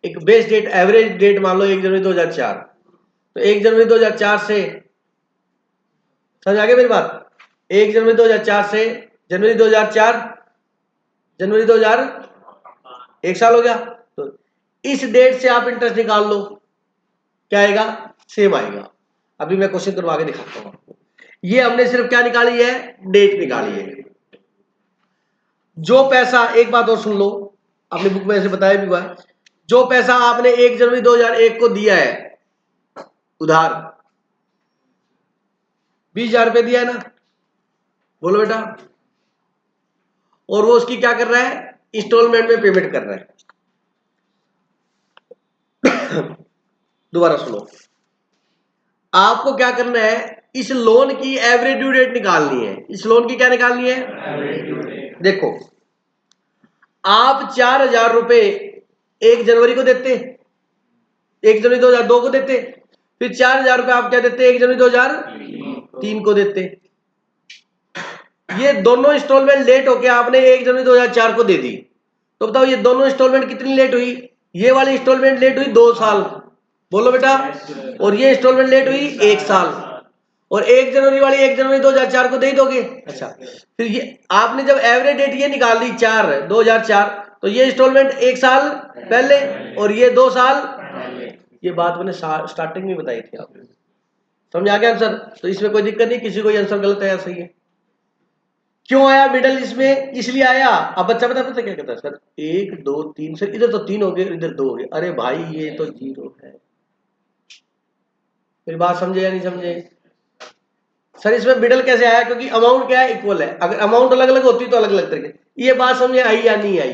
एक बेस डेट एवरेज डेट मान लो 1 जनवरी 2004। तो 1 जनवरी 2004 से, समझ आ गया मेरी बात? 1 जनवरी 2004 से जनवरी 2004, जनवरी 2000, 1 साल हो गया। तो इस डेट से आप इंटरेस्ट निकाल लो, क्या आएगा? सेम आएगा। अभी मैं क्वेश्चन करवा के दिखाता हूं आपको। ये हमने सिर्फ क्या निकाली है? डेट निकाली है। जो पैसा, एक बात और सुन लो, आपने बुक में ऐसे बताया भी हुआ है, जो पैसा आपने 1 जनवरी 2001 को दिया है उधार, 20,000 रुपए दिया है ना? बोलो बेटा। और वो उसकी क्या कर रहा है? इंस्टॉलमेंट में पेमेंट कर रहा है। दोबारा सुनो, आपको क्या करना है? इस लोन की एवरेज ड्यू डेट निकालनी है। इस लोन की क्या निकालनी है? देखो, आप 4,000 रुपए 1 जनवरी को देते, 1 जनवरी 2002 को देते, फिर 4,000 रुपए आप क्या देते? 1 जनवरी 2003 को देते। ये दोनों इंस्टॉलमेंट लेट होके आपने 1 जनवरी 2004 को दे दी। तो बताओ ये दोनों इंस्टॉलमेंट कितनी लेट हुई? ये वाली इंस्टॉलमेंट लेट हुई 2 साल। बोलो बेटा। और ये इंस्टॉलमेंट लेट हुई 1 साल। और 1 जनवरी वाली 1 जनवरी 2004 को दे ही दोगे। अच्छा, फिर ये आपने जब एवरेज डेट ये निकाल ली 4/2004, तो ये इंस्टॉलमेंट 1 साल पहले और ये 2 साल। ये बात मैंने स्टार्टिंग में बताई थी आपने। समझ आ गया आंसर? तो इसमें कोई दिक्कत नहीं, किसी को आंसर गलत है या सही है। क्यों आया मिडल इसमें? इसलिए आया। अब बच्चा पता क्या कहता है? सर 1 2 3, सर इधर तो 3 हो गए, इधर 2 हो गए। अरे भाई ये तो 0 है। मेरी बात समझे या नहीं समझे? सर इसमें मिडल कैसे आया? क्योंकि अमाउंट क्या है? इक्वल है। अगर अमाउंट अलग अलग होती तो अलग अलग तरीके। ये बात समझे आई या नहीं आई?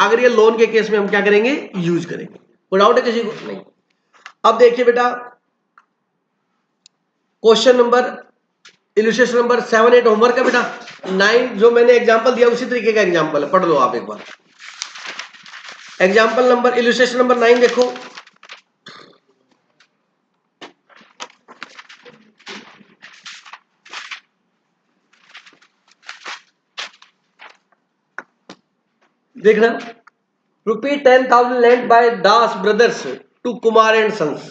अगर ये लोन के केस में हम क्या करेंगे? यूज करेंगे। कोई डाउट है किसी को? नहीं। अब देखिए बेटा, question number illustration number 7 8 homework है बेटा। 9 जो मैंने एग्जांपल दिया उसी तरीके का एग्जांपल है, पढ़ लो आप एक बार। एग्जांपल नंबर इलस्ट्रेशन नंबर 9 देखो। देखना, ₹10,000 lent by Das brothers to Kumar and sons.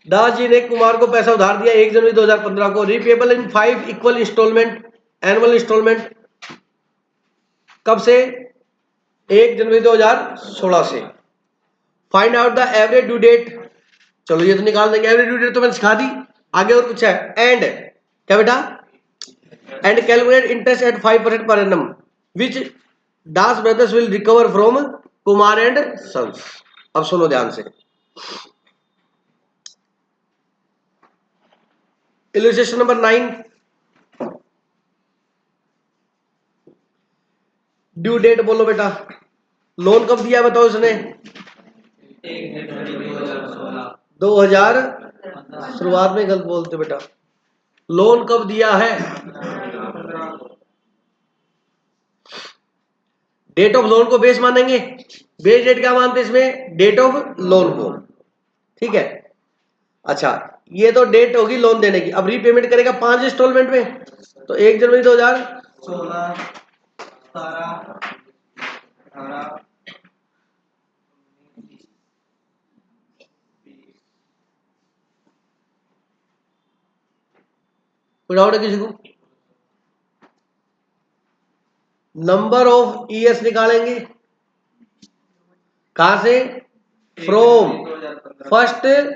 Das ji ने कुमार को पैसा उधार दिया 1 जनवरी 2015 को, repayable in 5 equal installment, annual installment कब से? 1 जनवरी 2016 से। Find out the average due date. चलो ये तो निकाल देंगे, एवरेज ड्यू डेट तो मैंने सिखा दी। आगे और कुछ है? एंड क्या बेटा? And calculate interest at 5% per annum which Das brothers will recover from Kumar and sons. अब सुनो ध्यान से, इलस्ट्रेशन नंबर 9, ड्यू डेट बोलो बेटा। लोन कब दिया बताओ इसने? 2000, शुरुआत में गलत बोलते बेटा। लोन कब दिया है? डेट ऑफ लोन को बेस मानेंगे। बेस डेट क्या मानते इसमें? डेट ऑफ लोन को, ठीक है। अच्छा, ये तो डेट होगी लोन देने की। अब रीपेमेंट करेगा 5 इंस्टॉलमेंट में, तो 1 जनवरी 2016, 17, 18, कोई डाउट है किसी को? नंबर ऑफ ईयर्स निकालेंगे कहां से? फ्रॉम 1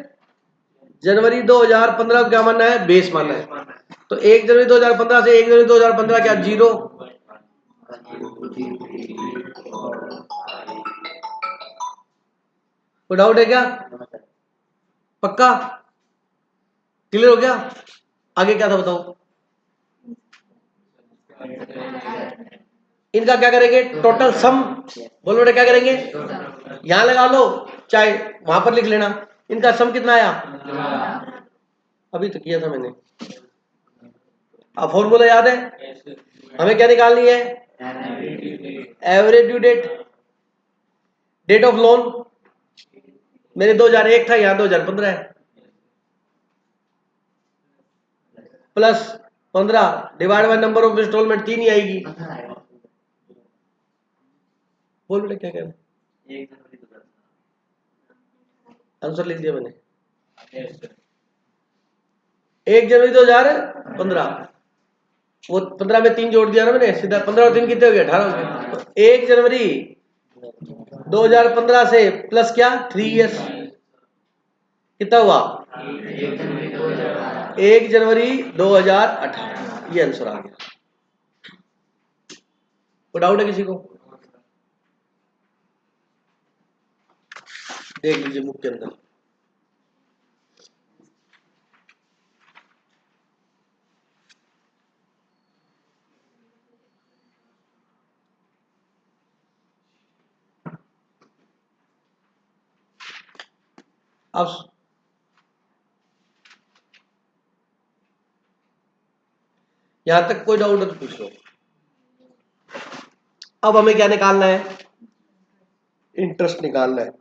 जनवरी 2015 को क्या मानना है? बेस मानना है। तो 1 जनवरी 2015 से 1 जनवरी 2015 क्या? 0। कोई डाउट है क्या? पक्का क्लियर हो गया? आगे क्या था बताओ? इनका क्या करेंगे? टोटल सम बोलो बेटा, क्या करेंगे? यहां लगा लो चाहे वहां पर लिख लेना। इनका सम कितना आया? अभी तो किया था मैंने। अब फॉर्मूला याद है? हमें क्या निकालनी है? Average due date, date of loan मेरे 2001 था, यहां 2015 है, plus 15 divide by number of installment 3 ही आएगी। बोल बेटा क्या कह रहे? आंसर लिख दिया मैंने। 1 जनवरी 2015, वो 15 में 3 जोड़ दिया ना मैंने, सीधा 15 और 3 कितने हो गए? 18 हो गए। तो 1 जनवरी 2015 से प्लस क्या? 3 ईयर्स, कितना हुआ? 1 जनवरी 2018। ये आंसर आ गया। कोई डाउट है किसी को? देख लीजिए बुक के अंदर। अब यहां तक कोई डाउट है तो पूछ लो। अब हमें क्या निकालना है? इंटरेस्ट निकालना है।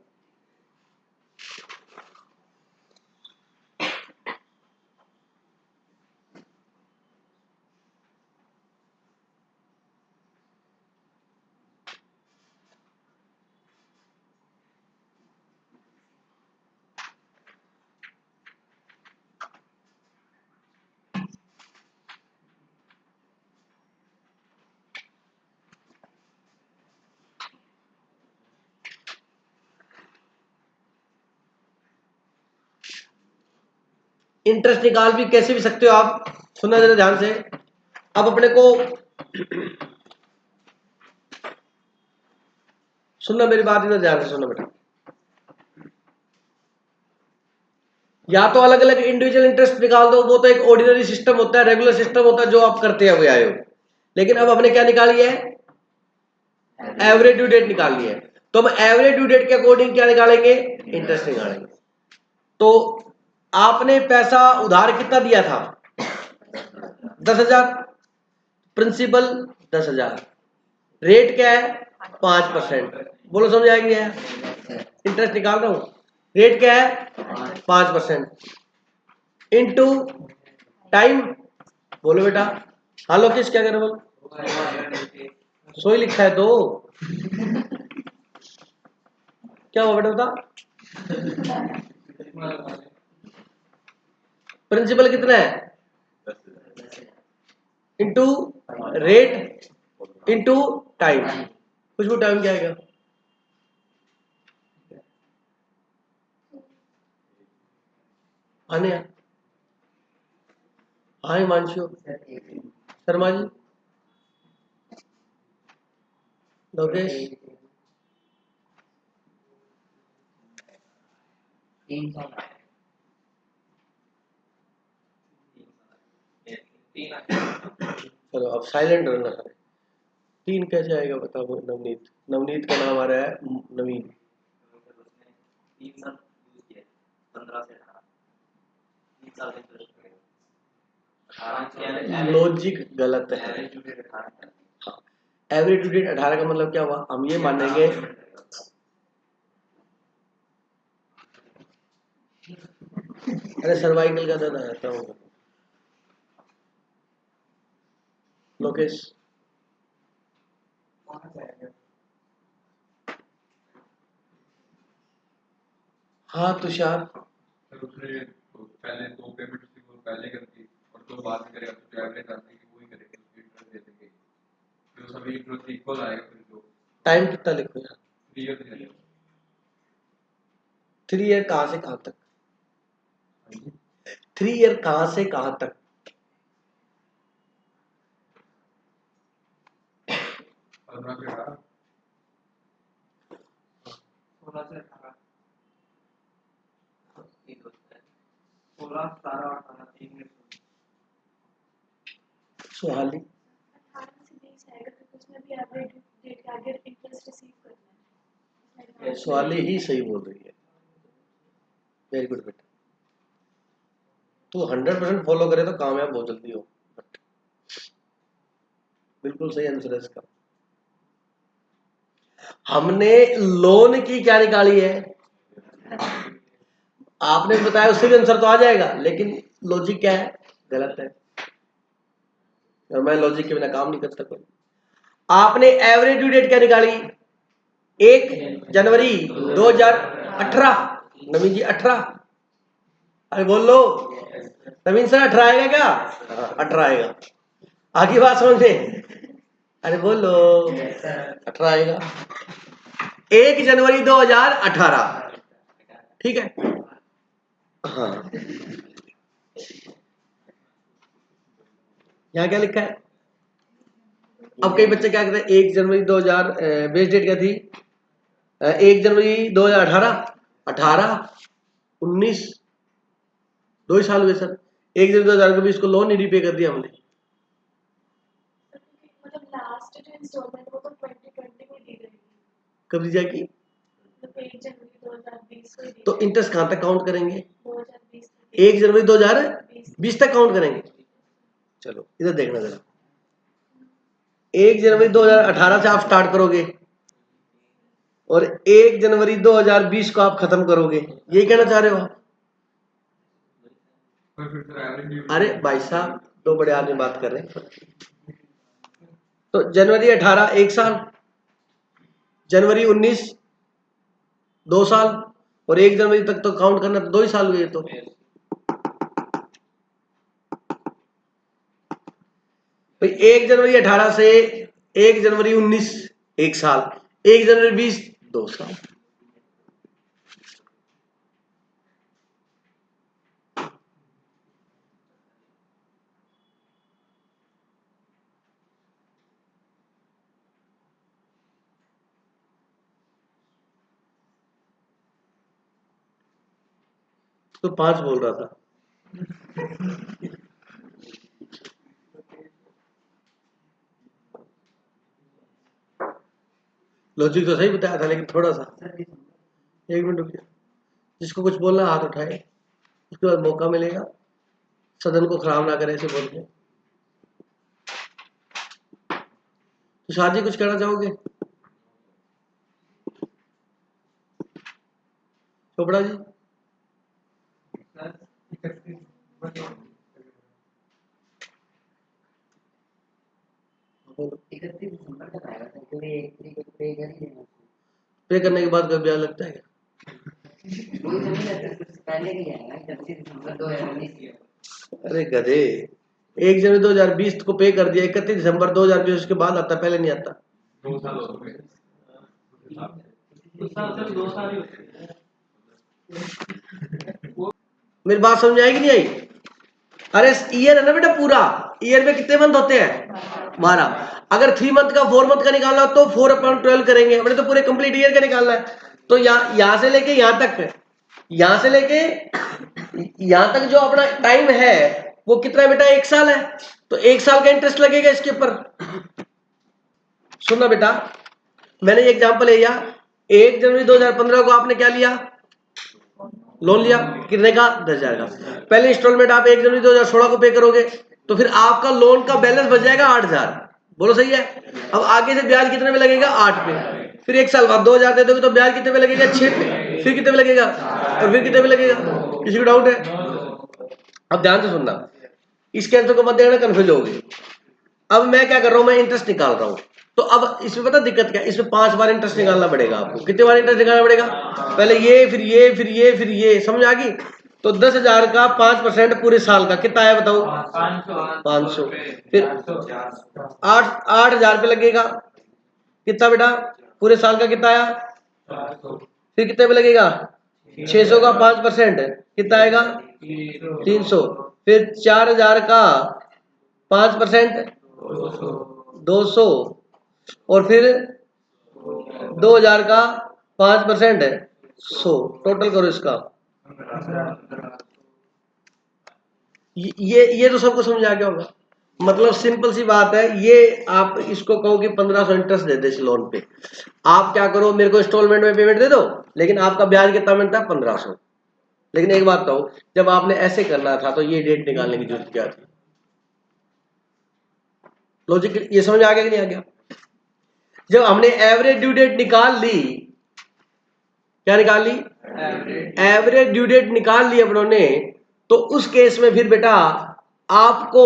इंटरेस्ट निकाल भी कैसे भी सकते हो आप, सुनना जरा ध्यान से। अब अपने को सुनना, मेरी बात इधर ध्यान से सुनना बेटा। या तो अलग अलग इंडिविजुअल इंटरेस्ट निकाल दो, वो तो एक ऑर्डिनरी सिस्टम होता है, रेगुलर सिस्टम होता है जो आप करते हुए आए हो। लेकिन अब हमने क्या निकाली है? एवरेज ड्यू डेट निकालनी है। तो हम एवरेज ड्यू डेट के अकॉर्डिंग क्या निकालेंगे? इंटरेस्ट निकालेंगे। तो आपने पैसा उधार कितना दिया था? 10,000। प्रिंसिपल 10,000। रेट क्या है? 5%। बोलो समझ आ गया? इंटरेस्ट निकाल रहा हूं। रेट क्या है? 5%। Into time. बोलो बेटा। हाँ लोकेश क्या करे बोलो? सोई लिखा है तो क्या हुआ बेटा बता? प्रिंसिपल कितना है? Into rate into time. कुछ भी टाइम क्या आएगा? आने हाँ हिमांशु शर्मा जी लोकेश 300 चलो अब साइलेंट रहना है। 3 कैसे आएगा बताओ? नवनीत नवनीत का नाम आ रहा है नवीन। 3 साल यूज किया 15 से 18 3 साल लॉजिक गलत है। हाँ एवरेज ड्यू डेट 18 का मतलब क्या हुआ? हम ये मानेंगे अरे सर्वाइकल का दर्द आता होगा लोकेश। हाँ तुषार सर उसने पहले 2 पेमेंट उसकी वो पहले कर दी और 2 बाद में करेगा तो एवरेज आती है वही करेंगे उसकी इंटरेस्ट दे देंगे फिर सभी इंटरेस्ट इक्वल आएगा फिर जो टाइम कितना लिखो यार? 3 ईयर नहीं 3 ईयर कहाँ से कहाँ तक? 3 ईयर कहाँ से कहाँ तक? 15 से 18 16 से 18 16 17 18 3 में सुहाली 18 से 20 आएगा क्योंकि उसमें भी एवरेज डेट के आगे इंटरेस्ट रिसीव करना है। सुहाली ही सही बोल रही है। वेरी गुड बेटा। तू 100% फॉलो करे तो कामयाब बहुत जल्दी हो। बिल्कुल सही आंसर है इसका। हमने लोन की क्या निकाली है? आपने बताया उससे भी आंसर तो आ जाएगा लेकिन लॉजिक क्या है? गलत है और मैं लॉजिक के बिना काम नहीं कर सकता। आपने एवरेज ड्यू डेट क्या निकाली? 1 जनवरी 2018। नवीन जी 18। अरे बोल लो नवीन सर 18 आएगा क्या? 18 आएगा। आगे बात समझ में? अरे बोलो 18 आएगा। 1 जनवरी 2018 ठीक है। हाँ यहाँ क्या लिखा है? अब कई बच्चे क्या कहते हैं 1 जनवरी 2000 बेस डेट क्या थी? 1 जनवरी 2018 18 19 2 ही साल हुए सर। 1 जनवरी 2020 को लोन नहीं रिपे कर दिया हमने। मतलब लास्ट जो इंस्टॉलमेंट वो तो 2020 में दी गई थी। कब दी जाएगी? मतलब 1 जनवरी 2020 को दी तो इंटरेस्ट कहाँ तक काउंट करेंगे? 2020 1 जनवरी 2020 तक काउंट करेंगे। चलो इधर देखना जरा। 1 जनवरी 2018 से आप स्टार्ट करोगे और 1 जनवरी 2020 को आप खत्म करोगे, यही कहना चाह रहे हो आप? फिर सर एवरेज अरे भाई साहब दो बड़े आदमी बात कर रहे हैं। तो जनवरी 18 1 साल, जनवरी 19 2 साल और 1 जनवरी तक तो काउंट करना तो 2 ही साल हुए। तो भाई 1 जनवरी 18 से 1 जनवरी 19 1 साल, 1 जनवरी 20 2 साल। तो 5 बोल रहा था। लॉजिक तो सही बताया था लेकिन थोड़ा सा। 1 मिनट रुकिए, जिसको कुछ बोलना हाथ उठाए। उसके बाद मौका मिलेगा, सदन को खराब ना करे ऐसे बोल के। तो शादी कुछ कहना चाहोगे? चोपड़ा जी? पे करने के बाद कब ब्याज लगता है क्या? अरे गधे, 1 जनवरी 2020 को पे कर दिया, 31 दिसंबर 2020 उसके बाद आता, पहले नहीं आता। 2 साल हो गए। 2 साल ही होते हैं। मेरी बात समझ आएगी नहीं आई? अरे ईयर है ना बेटा, पूरा ईयर में कितने मंथ होते हैं? 12। अगर 3 मंथ का 4 मंथ का निकालना हो तो 4/12 करेंगे, हमने तो पूरे कंप्लीट ईयर का निकालना है। तो यहां से लेके यहां तक, यहां से लेके यहां तक जो अपना टाइम है वो कितना है बेटा? 1 साल है। तो 1 साल का इंटरेस्ट लगेगा इसके ऊपर। सुनना बेटा, मैंने एग्जांपल लिया, 1 जनवरी 2015 को आपने क्या लिया? लोन लिया। कितने का? 10,000 का। पहले इंस्टॉलमेंट आप 1 जनवरी 2016 को पे करोगे, तो फिर आपका लोन का बैलेंस बच जाएगा 8,000। बोलो सही है? अब आगे से ब्याज कितने में लगेगा? 8 पे। फिर 1 साल बाद 2,000 दे दोगे तो ब्याज कितने पे लगेगा? 6 पे। फिर कितने पे लगेगा? और फिर कितने पे लगेगा? किसी को डाउट है? अब ध्यान से सुनना, इसके आंसर को मत देना, कंफ्यूज होगी। अब मैं क्या कर रहा हूं? मैं इंटरेस्ट निकाल रहा हूं। तो अब इसमें पता दिक्कत क्या? इसमें 5 बार इंटरेस्ट निकालना पड़ेगा आपको। कितने बार इंटरेस्ट निकालना पड़ेगा? पहले ये, फिर ये, फिर ये, फिर ये। समझ आ गई? तो 10,000 का 5% पूरे साल का कितना आया बताओ? 500। फिर 8,000 पे लगेगा। कितना बेटा? पूरे साल का कितना आया? फिर कितने पे लगेगा? 600 का 5% कितना आएगा? 300। फिर 4,000 का 5% 200। और फिर 2,000 का 5% 100। टोटल करो इसका। ये तो सबको समझ आ गया होगा। मतलब सिंपल सी बात है, ये आप इसको कहो कि 1500 इंटरेस्ट दे दे इस लोन पे, आप क्या करो? मेरे को इंस्टॉलमेंट में पेमेंट दे दो, लेकिन आपका ब्याज कितना मिलता है? 1500। लेकिन एक बात कहूं, जब आपने ऐसे करना था तो ये डेट निकालने की जरूरत क्या थी? लॉजिक ये समझ आ गया कि नहीं आ गया? जब हमने एवरेज ड्यू डेट निकाल ली, क्या निकाल ली? एवरेज ड्यू डेट निकाल ली अपनों ने, तो उस केस में फिर बेटा आपको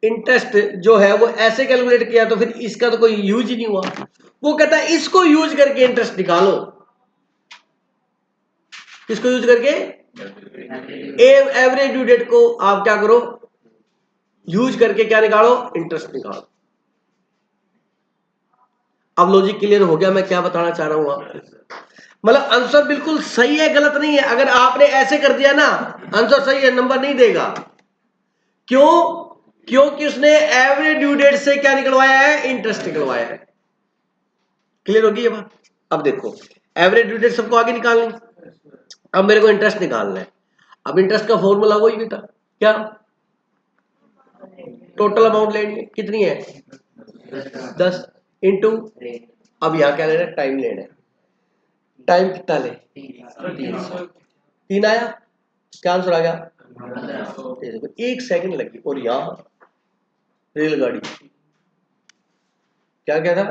इंटरेस्ट जो है वो ऐसे कैलकुलेट किया, तो फिर इसका तो कोई यूज ही नहीं हुआ। वो कहता है इसको यूज करके इंटरेस्ट निकालो। किसको यूज करके? एवरेज ड्यू डेट को आप क्या करो? यूज करके क्या निकालो? इंटरेस्ट निकालो। अब लॉजिक क्लियर हो गया मैं क्या बताना चाह रहा हूं आपको? मतलब आंसर बिल्कुल सही है, गलत नहीं है। अगर आपने ऐसे कर दिया ना, आंसर सही है, नंबर नहीं देगा। क्यों? क्योंकि उसने एवरेज ड्यू डेट से क्या निकलवाया है? इंटरेस्ट निकलवाया है। क्लियर होगी ये बात? अब देखो, एवरेज ड्यू डेट सबको आगे निकालनी, अब मेरे को इंटरेस्ट निकालना है। अब इंटरेस्ट का फॉर्मूला वही बेटा, क्या? टोटल अमाउंट लेनी है, कितनी है? 10 इंटू, अब यहां क्या लेना है? टाइम लेना है। टाइम कितना ले? 3 आया, क्या आंसर आ गया? 1 सेकंड लगी। और यहां रेलगाड़ी, क्या क्या था?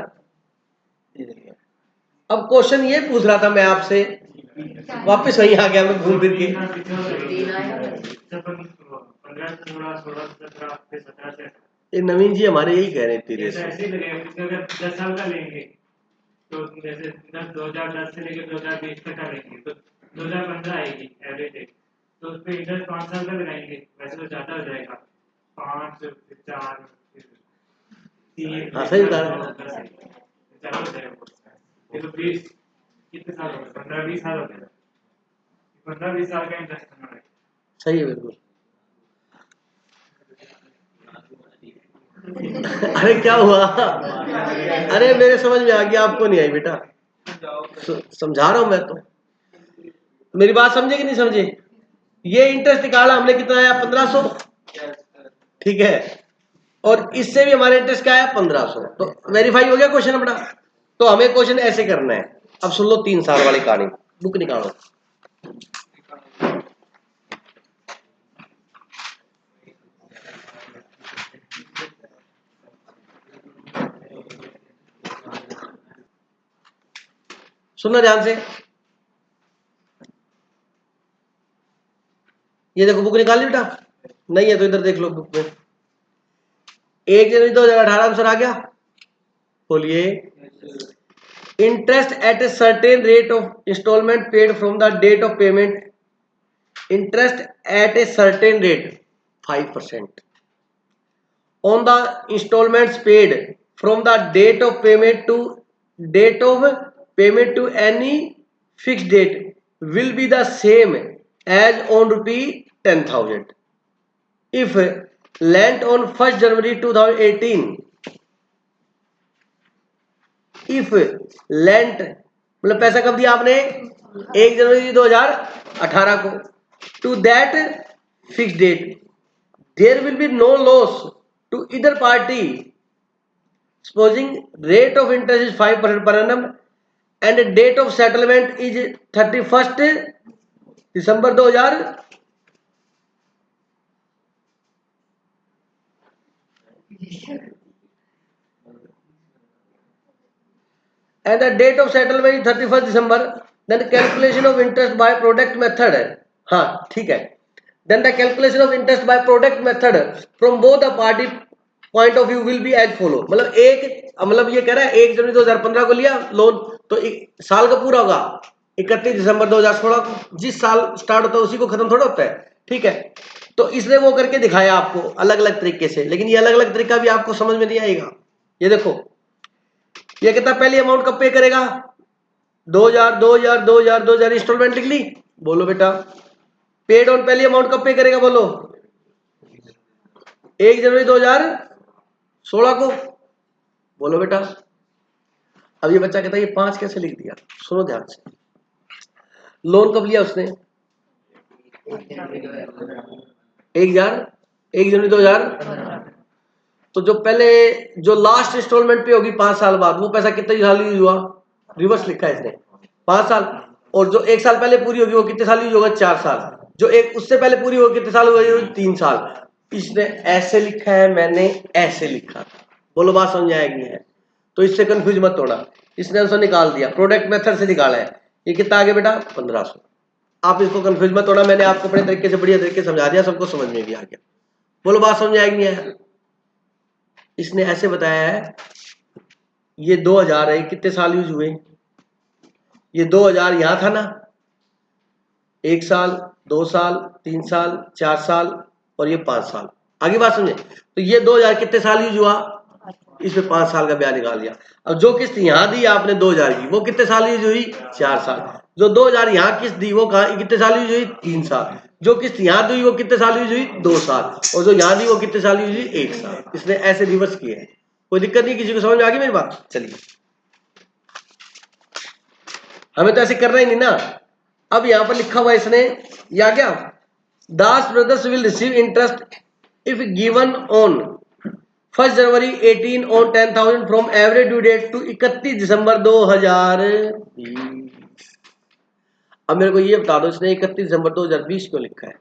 अब क्वेश्चन ये पूछ रहा था मैं आपसे, वापस वहीं आ गया मैं घूम फिर के। 15, 16, 17, ये नवीन जी हमारे यही कह रहे थे। ऐसे ही लगेगा। अगर 10 साल का लेंगे तो जैसे 2010 से लेकर 2020 तक का लेंगे तो 2015 आएगी एवरेज डेट, तो उस पर इंटरेस्ट 5 साल का लगाएंगे, वैसे तो ज्यादा हो जाएगा। 5 फिर 4 फिर 3 हाँ सही बता ज्यादा हो जाएगा। ये तो 20 कितने साल हो गए? 15-20 साल हो गए। 15-20 साल का इंटरेस्ट करना है। सही है बिल्कुल। अरे क्या हुआ? अरे मेरे समझ में आ गया, आपको नहीं आई बेटा। समझा रहा हूं मैं तो, मेरी बात समझे कि नहीं समझे? ये इंटरेस्ट निकाला हमने, कितना आया? 1500। ठीक है, और इससे भी हमारा इंटरेस्ट क्या आया? 1500। तो वेरीफाई हो गया क्वेश्चन अपना। तो हमें क्वेश्चन ऐसे करना है। अब सुन लो 3 साल वाली कहानी, बुक निकालो। सुनना ध्यान से, ये देखो बुक निकाल ली बेटा, नहीं है तो इधर देख लो बुक में। 1 जनवरी 2018 आंसर आ गया, बोलिए। Interest at a certain rate of installment paid from the date of payment, interest at a certain rate 5% on the installments paid from the date of payment to any fixed date will be the same as on rupee 10,000 if lent on 1st January 2018, if lent मतलब पैसा कब दिया आपने 1 जनवरी 2018 को, to that fixed date there will be no loss to either party, supposing rate of interest is 5% per annum and date of settlement is 31st December 2000 and the date of settlement is 31st December, then calculation of interest by product method है, हाँ ठीक है, then the calculation of interest by product method from both the party point of view will be as follow। मतलब ये कह रहा है 1 जनवरी 2015 को लिया लोन तो साल का पूरा होगा 31 दिसंबर 2016 को, जिस साल स्टार्ट होता है उसी को खत्म थोड़ा होता है, ठीक है। तो इसने वो करके दिखाया आपको अलग अलग तरीके से, लेकिन ये अलग अलग तरीका भी आपको समझ में नहीं आएगा। ये देखो ये कितना पहली अमाउंट कब पे करेगा 2000 2000 2000 2000 इंस्टॉलमेंट लिख ली, बोलो बेटा। पेड ऑन पहली अमाउंट कब पे करेगा बोलो 1 जनवरी 2016 को, बोलो बेटा। अब ये बच्चा कहता है ये 5 कैसे लिख दिया, सुनो ध्यान से। लोन कब लिया उसने 1 जनवरी 2000, तो जो पहले जो लास्ट इंस्टॉलमेंट पे होगी 5 साल बाद, वो पैसा कितने साल यूज हुआ, रिवर्स लिखा है इसने 5 साल, और जो 1 साल पहले पूरी होगी वो कितने साल यूज होगा 4 साल, जो एक उससे पहले पूरी होगी कितने साल होगा 3 साल। इसने ऐसे लिखा है, मैंने ऐसे लिखा, बोलो बात समझ आएगी है, तो इससे कंफ्यूज मत होना। इसने आंसर निकाल दिया, प्रोडक्ट मेथड से निकाला है, ये कितना आ गया बेटा 1500। आप इसको कंफ्यूज मत होना, मैंने आपको अपने तरीके से बढ़िया तरीके से समझा दिया, सबको समझ में भी आ गया, बोलो बात समझ आएगी है। इसने ऐसे बताया है ये 2000 है, कितने साल यूज हुए, ये 2000 यहां था ना, 1 साल 2 साल 3 साल 4 साल और ये 5 साल, आगे बात समझे। तो ये 2000 कितने साल यूज हुआ, इसमें 5 साल का ब्याज निकाल दिया। अब जो किस्त यहां दी आपने 2000 की, वो कितने साल यूज हुई 4 साल, जो 2000 यहां किस्त दी वो कितने साल यूज हुई 3 साल, जो किस्त यहां दी वो कितने साल यूज हुई 2 साल, और जो यहां दी वो कितने साल यूज हुई 1 साल। इसने ऐसे रिवर्स किए हैं, कोई दिक्कत नहीं, किसी को समझ में आ गई मेरी बात। चलिए हमें तो ऐसे करना ही नहीं ना। अब यहां पर लिखा हुआ इसने या क्या, Das brothers will receive interest if given on 1 January 18 on 10,000 from average due date to 31 December 2020। अब मेरे को ये बता दो इसने 31 दिसंबर 2020 क्यों लिखा है,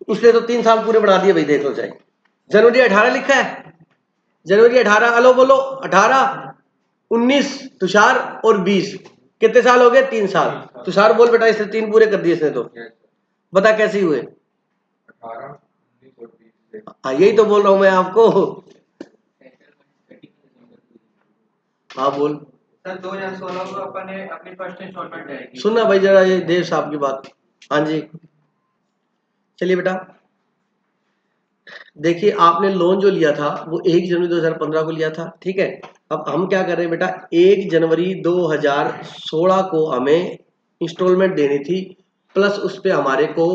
उसने तो 3 साल पूरे बढ़ा दिए भाई, देख लो चाहे। जनवरी 18 लिखा है, जनवरी 18, हेलो बोलो 18 19 तुषार और 20 कितने साल हो गए 3 साल। तुषार बोल बेटा, इसने 3 पूरे कर दिए इसने, तो बता कैसे हुए 18 19 और 20। हाँ यही तो बोल रहा हूं मैं आपको, हाँ बोल। सर 2016 को अपन ने अपनी फर्स्ट इंस्टॉलमेंट जाएगी। सुनना भाई जरा ये देव साहब की बात, हाँ जी। चलिए बेटा देखिए, आपने लोन जो लिया था वो 1 जनवरी 2015 को लिया था, ठीक है। अब हम क्या कर रहे हैं बेटा, 1 जनवरी 2016 को हमें इंस्टॉलमेंट देनी थी, प्लस उस पर हमारे को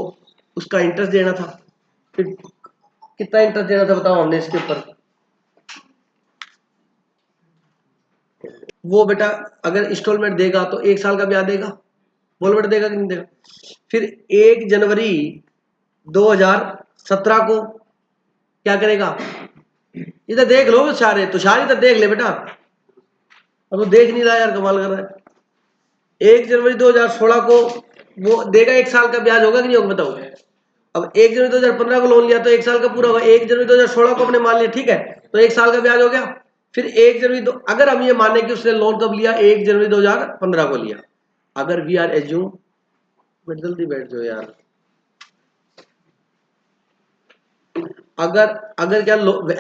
उसका इंटरेस्ट देना था। फिर कितना इंटरेस्ट देना था बताओ हमने इसके ऊपर, वो बेटा अगर इंस्टॉलमेंट देगा तो 1 साल का ब्याज देगा, बोल बेटा देगा कि नहीं देगा। फिर 1 जनवरी 2017 को क्या करेगा, इधर देख लो सारे, तुषार इधर देख ले बेटा, अब तो देख नहीं रहा यार, कमाल कर रहा है। 1 जनवरी 2016 को वो देगा, 1 साल का ब्याज होगा कि नहीं होगा बताओ, अब 1 जनवरी 2015 को लोन लिया तो 1 साल का पूरा होगा। 1 जनवरी 2016 को अपने मान लिया, ठीक है, तो 1 साल का ब्याज हो गया। फिर 1 जनवरी अगर हम ये माने कि उसने लोन कब लिया, 1 जनवरी 2015 को लिया, अगर वी आर एज्यूम, जल्दी बैठ जाओ यार, अगर क्या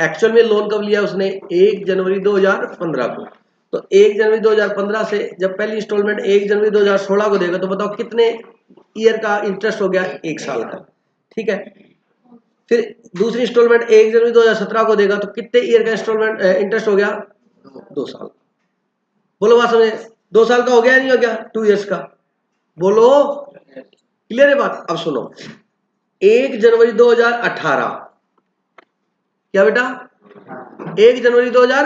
एक्चुअल में लोन कब लिया उसने, 1 जनवरी 2015 को, तो 1 जनवरी 2015 से जब पहली इंस्टॉलमेंट 1 जनवरी 2016 को देगा तो बताओ कितने ईयर का इंटरेस्ट हो गया, 1 साल का, ठीक है। फिर दूसरी इंस्टॉलमेंट 1 जनवरी 2017 को देगा तो कितने ईयर का इंस्टॉलमेंट इंटरेस्ट हो गया, 2 साल। बोलो बात समझे, 2 साल का हो गया नहीं हो गया, 2 ईयर्स का, बोलो क्लियर है बात। अब सुनो, 1 जनवरी 2018, क्या बेटा, 1 जनवरी 2000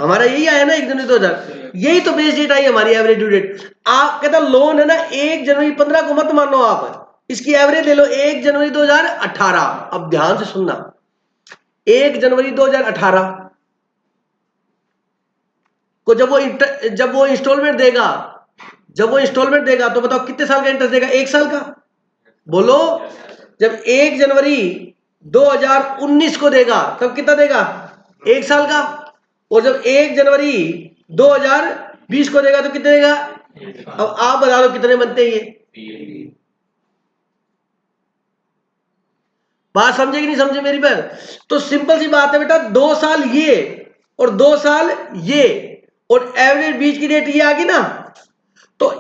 हमारा यही आया ना, 1 जनवरी 2000, यही तो बेस डेट आई हमारी, एवरेज ड्यू डेट। आप कहता लोन है ना 1 जनवरी 15 को मत मानो, आप इसकी एवरेज ले लो 1 जनवरी 2018। अब ध्यान से सुनना, 1 जनवरी 2018 को जब वो इंस्टॉलमेंट देगा तो बताओ कितने साल का इंटरेस्ट देगा, 1 साल का, बोलो। जब 1 जनवरी 2019 को देगा तब कितना देगा, 1 साल का। और जब 1 जनवरी 2020 को देगा तो कितने देगा, अब आप बता दो कितने बनते हैं ये, बात समझे कि नहीं समझे मेरी बात। तो सिंपल सी बात है बेटा, 2 साल ये और 2 साल ये, और एवरेज बीच की डेट ये आ गई ना, तो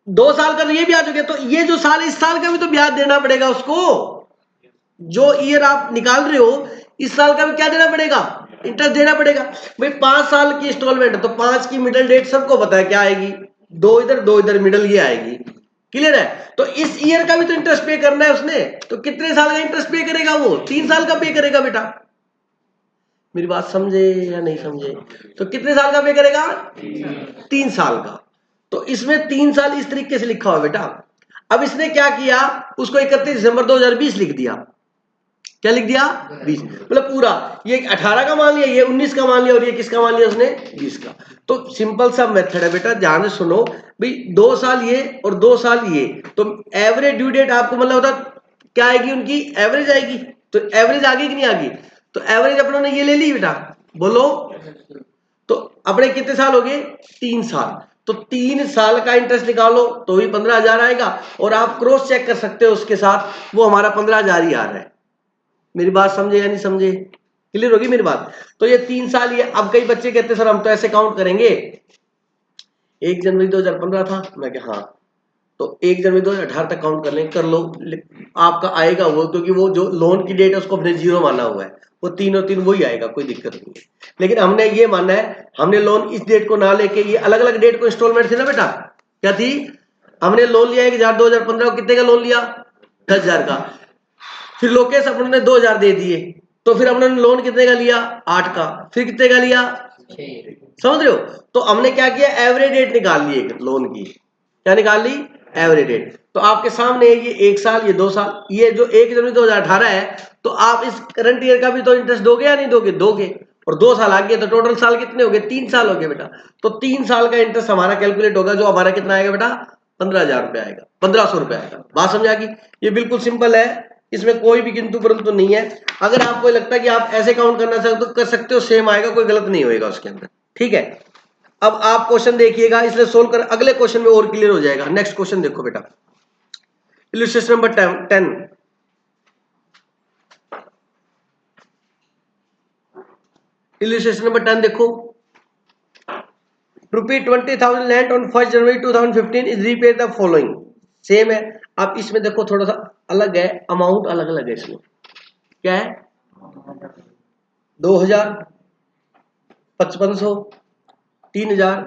2 साल का तो ये ब्याज हो गया, तो ये जो साल, इस साल का भी तो ब्याज देना पड़ेगा उसको। जो ईयर आप निकाल रहे हो इस साल का भी क्या देना पड़ेगा, इंटरेस्ट देना पड़ेगा। भाई 5 साल की इंस्टॉलमेंट है तो 5 की मिडिल डेट सबको पता है क्या आएगी, 2 इधर मिडिल ये आएगी, क्लियर है। तो इस ईयर का भी तो इंटरेस्ट पे करना है उसने, तो कितने साल का इंटरेस्ट पे करेगा, वो 3 साल का पे करेगा बेटा। मेरी बात समझे या नहीं समझे, तो कितने साल का पे करेगा, 3 साल का। तो इसमें 3 साल इस तरीके से लिखा हुआ बेटा। अब इसने क्या किया, उसको 31 दिसंबर 2020 लिख दिया, क्या लिख दिया, 20, मतलब पूरा ये 18 का मान लिया, ये 19 का मान लिया, और ये किसका मान लिया उसने, 20 का। तो सिंपल सा मेथड है बेटा, ध्यान से सुनो भाई, 2 साल ये और 2 साल ये, तो एवरेज ड्यू डेट आपको मतलब होता क्या आएगी, उनकी एवरेज आएगी। तो एवरेज आ गई कि नहीं आ गई, तो एवरेज अपनों ने ये ले ली बेटा, बोलो। तो अपने कितने साल हो गए, 3 साल, तो 3 साल का इंटरेस्ट निकालो तो भी 15,000 आएगा, और आप क्रॉस चेक कर सकते हो उसके साथ, वो हमारा 15,000 ही आ रहा है। मेरी बात समझे या नहीं समझे, क्लियर होगी मेरी बात। तो ये 3 साल ये, अब कई बच्चे कहते सर हम तो ऐसे काउंट करेंगे, 1 जनवरी 2015 था, मैं क्या हाँ, तो 1 जनवरी 2018 तक काउंट कर लें, कर लो, आपका आएगा वो, क्योंकि वो जो लोन की डेट है उसको अपने 0 माना हुआ है, वो 3 और 3 वही आएगा, कोई दिक्कत नहीं है। लेकिन हमने ये माना है, हमने लोन इस डेट को ना लेके, ये अलग अलग डेट को इंस्टॉलमेंट थी ना बेटा, क्या थी, हमने लोन लिया 1,000 2015 को, कितने का लोन लिया, 10,000 का। फिर लोकेश अपने ने 2,000 दे दिए, तो फिर हमने लोन कितने का लिया, 8 का। फिर कितने का लिया, 6, समझ रहे हो। तो हमने क्या किया, एवरेज डेट निकाल ली एक लोन की, क्या निकाल ली, एवरेज डेट। तो आपके सामने ये 1 साल, ये 2 साल, ये जो 1 जनवरी 2018 है, तो आप इस करंट ईयर का भी तो इंटरेस्ट दोगे या नहीं दोगे, दोगे। और 2 साल आगे, तो टोटल साल कितने हो गए, 3 साल हो गए बेटा। तो 3 साल का इंटरेस्ट हमारा कैलकुलेट होगा, जो हमारा कितना आएगा बेटा, 15,000 रुपए आएगा, 1,500 रुपए आएगा। बात समझ आ गई, ये बिल्कुल सिंपल है, इसमें कोई भी किंतु परंतु नहीं है। अगर आपको लगता है कि आप ऐसे काउंट करना चाहते तो कर सकते हो, सेम आएगा, कोई गलत नहीं होएगा उसके अंदर, ठीक है। अब आप क्वेश्चन देखिएगा, इसलिए सोल्व कर, अगले क्वेश्चन में और क्लियर हो जाएगा। नेक्स्ट क्वेश्चन देखो बेटा, इलस्ट्रेशन नंबर 10, इलस्ट्रेशन नंबर 10 देखो, ₹20,000 लैंड ऑन 1 जनवरी 2015 is repaid the following, same है। अब इसमें देखो थोड़ा सा अलग है, अमाउंट अलग अलग है इसमें, क्या है, 2,000, 5,500, 3,000,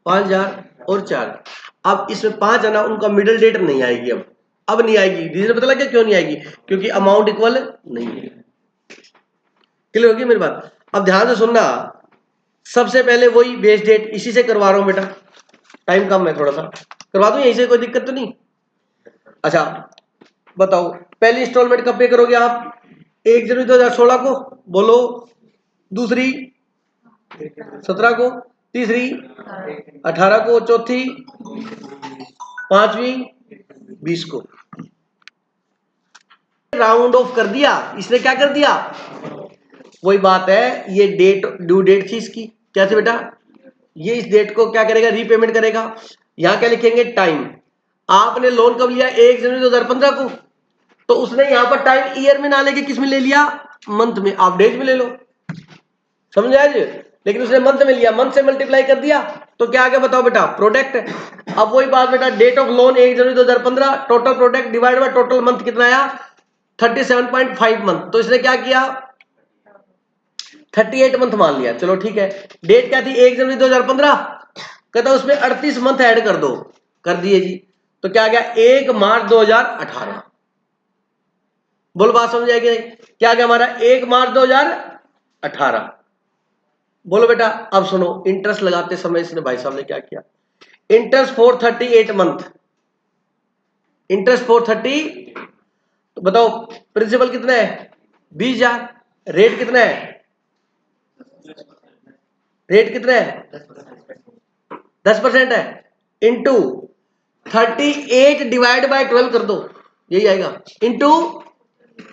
5,000 और 4। अब इसमें 5 है ना, उनका मिडिल डेट नहीं आएगी, अब नहीं आएगी। रीजन पता लग गया क्यों नहीं आएगी, क्योंकि अमाउंट इक्वल नहीं है। क्लियर होगी मेरी बात। अब ध्यान से सुनना, सबसे पहले वही बेस डेट, इसी से करवा रहा हूं बेटा, टाइम कम है थोड़ा सा, करवा दूं यहीं से, कोई दिक्कत तो नहीं। अच्छा बताओ, पहली इंस्टॉलमेंट कब पे करोगे आप, 1 जनवरी 2016 को, बोलो। दूसरी 17 को, तीसरी 18 को, चौथी, पांचवी 20 को। राउंड ऑफ कर दिया, इसने क्या कर दिया, वही बात है, ये डेट ड्यू डेट थी इसकी, क्या थी बेटा, ये इस डेट को क्या करेगा, रीपेमेंट करेगा। यहां क्या लिखेंगे, टाइम। आपने लोन कब लिया, 1 जनवरी 2015 को, तो उसने यहां पर टाइम ईयर में ना लेके किस में ले लिया, मंथ में, आप डेज में ले लो, समझ आए जी? लेकिन उसने मंथ में लिया, मंथ से मल्टीप्लाई कर दिया तो क्या आ गया बताओ बेटा, प्रोडक्ट। अब वही बात बेटा, डेट ऑफ लोन 1 जनवरी 2015, total product divide by total month कितना आया, 37.5 मंथ, तो इसने क्या किया, 38 मंथ मान लिया, चलो ठीक है। डेट क्या थी, 1 जनवरी 2015, कहता उसमें 38 मंथ ऐड कर दो, कर दिए जी, तो क्या आ गया, 1 मार्च 2018। बोलो बात समझ आएगी नहीं, क्या आ गया हमारा, 1 मार्च 2018। बोलो बेटा, अब सुनो, इंटरेस्ट लगाते समय इसने भाई साहब ने क्या किया, interest for 38 month, interest for 30, तो बताओ प्रिंसिपल कितना है, 20,000, रेट कितना है, रेट कितना है, 10% है, इंटू 38 डिवाइड बाय 12 कर दो, यही आएगा, इंटू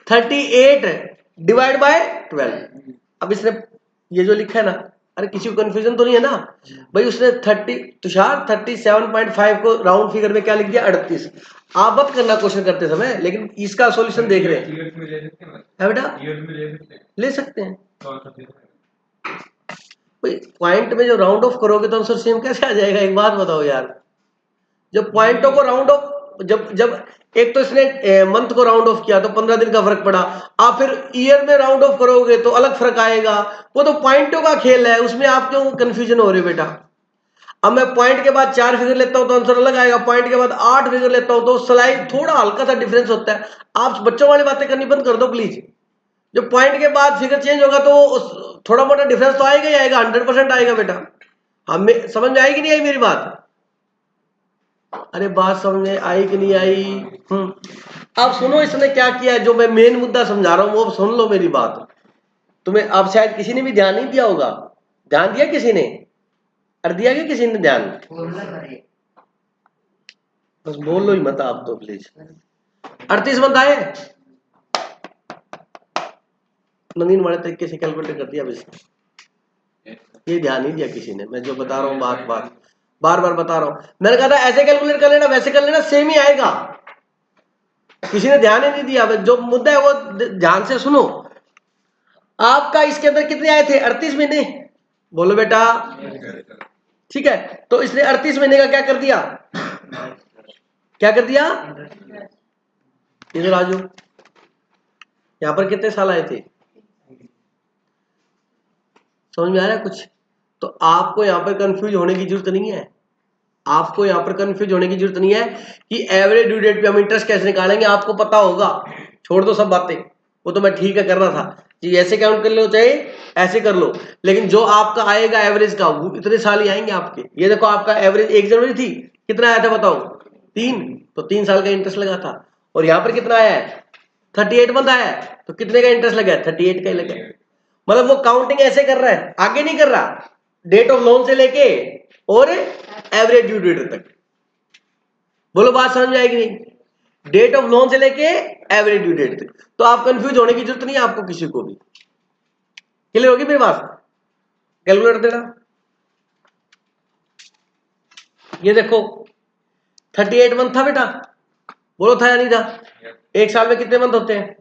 38 डिवाइड बाय 12। अब इसने ये जो लिखा है ना, अरे किसी को कंफ्यूजन तो नहीं है ना भाई, उसने 37.5 को राउंड फिगर में क्या लिख दिया, 38। आप मत करना क्वेश्चन करते समय, लेकिन इसका सॉल्यूशन देख रहे हैं, ईयर्स में ले सकते हैं, है बेटा, ईयर्स में ले सकते हैं, ले सकते हैं। कौन सा देना है? भाई पॉइंट में जो राउंड ऑफ करोगे तो आंसर सेम कैसे आ जाएगा, एक बात बताओ यार, जब पॉइंटों को राउंड ऑफ, जब जब एक तो इसने मंथ को राउंड ऑफ किया तो 15 दिन का फर्क पड़ा, आप फिर ईयर में राउंड ऑफ करोगे तो अलग फर्क आएगा, वो तो पॉइंटों का खेल है, उसमें आप क्यों कंफ्यूजन हो रहे बेटा। अब मैं पॉइंट के बाद 4 फिगर लेता हूं तो आंसर अलग आएगा, पॉइंट के बाद 8 फिगर लेता हूं तो स्लाइड थोड़ा हल्का सा डिफरेंस होता है। आप बच्चों वाली बातें करनी बंद कर दो प्लीज, जो पॉइंट के बाद फिगर चेंज होगा तो थोड़ा मोटा डिफरेंस तो आएगा ही आएगा, 100% आएगा बेटा। हमें समझ में आई कि नहीं आई मेरी बात, अरे बात समझ में आई कि नहीं आई। अब सुनो इसने क्या किया, जो मैं मेन मुद्दा समझा रहा हूं वो सुन लो मेरी बात। तुम्हें अब शायद किसी ने भी ध्यान नहीं दिया होगा, ध्यान दिया किसी ने, और दिया क्या किसी ने ध्यान, बस बोल लो ही मत आप तो प्लीज। 38 मंथ आए, नवीन वाले तरीके से कैलकुलेट कर दिया बस, ये ध्यान नहीं दिया किसी ने, मैं जो बता रहा हूँ बार बार बता रहा हूं, मैंने कहा था ऐसे कैलकुलेट कर लेना वैसे कर लेना, सेम ही आएगा, किसी ने ध्यान ही नहीं दिया। जो मुद्दा है वो ध्यान से सुनो। आपका इसके अंदर कितने आए थे, 38 महीने, बोलो बेटा, ठीक है, तो इसने 38 महीने का क्या कर दिया, क्या कर दिया, इधर आ जाओ, यहां पर कितने साल आए थे, समझ में आ रहा है कुछ, तो आपको यहां पर कंफ्यूज होने की जरूरत नहीं है, आपको यहां पर कंफ्यूज होने की जरूरत नहीं है कि एवरेज ड्यू डेट पे हम इंटरेस्ट कैसे निकालेंगे, आपको पता होगा, छोड़ दो सब बातें, वो तो मैं ठीक है कर रहा था जी, ऐसे काउंट कर लो चाहे ऐसे कर लो, लेकिन जो आपका आएगा एवरेज का वो इतने साल ही आएंगे आपके। ये देखो आपका एवरेज 1 जनवरी थी, कितना आया था बताओ, 3, तो 3 साल का इंटरेस्ट लगा था, और यहां पर कितना आया है, 38 मंथ आया है, तो कितने का इंटरेस्ट लगा है, 38 का ही लगा है। मतलब वो काउंटिंग ऐसे कर रहा है, आगे नहीं कर रहा, डेट ऑफ लोन से लेके और एवरेज ड्यू डेट तक। बोलो बात समझ में आएगी नहीं, डेट ऑफ लोन से लेके एवरेज ड्यू डेट तक, तो आप कंफ्यूज होने की जरूरत नहीं है आपको किसी को भी, क्लियर होगी मेरी बात, कैलकुलेटर देना। ये देखो 38 मंथ था बेटा, बोलो था या नहीं था, एक साल में कितने मंथ होते हैं,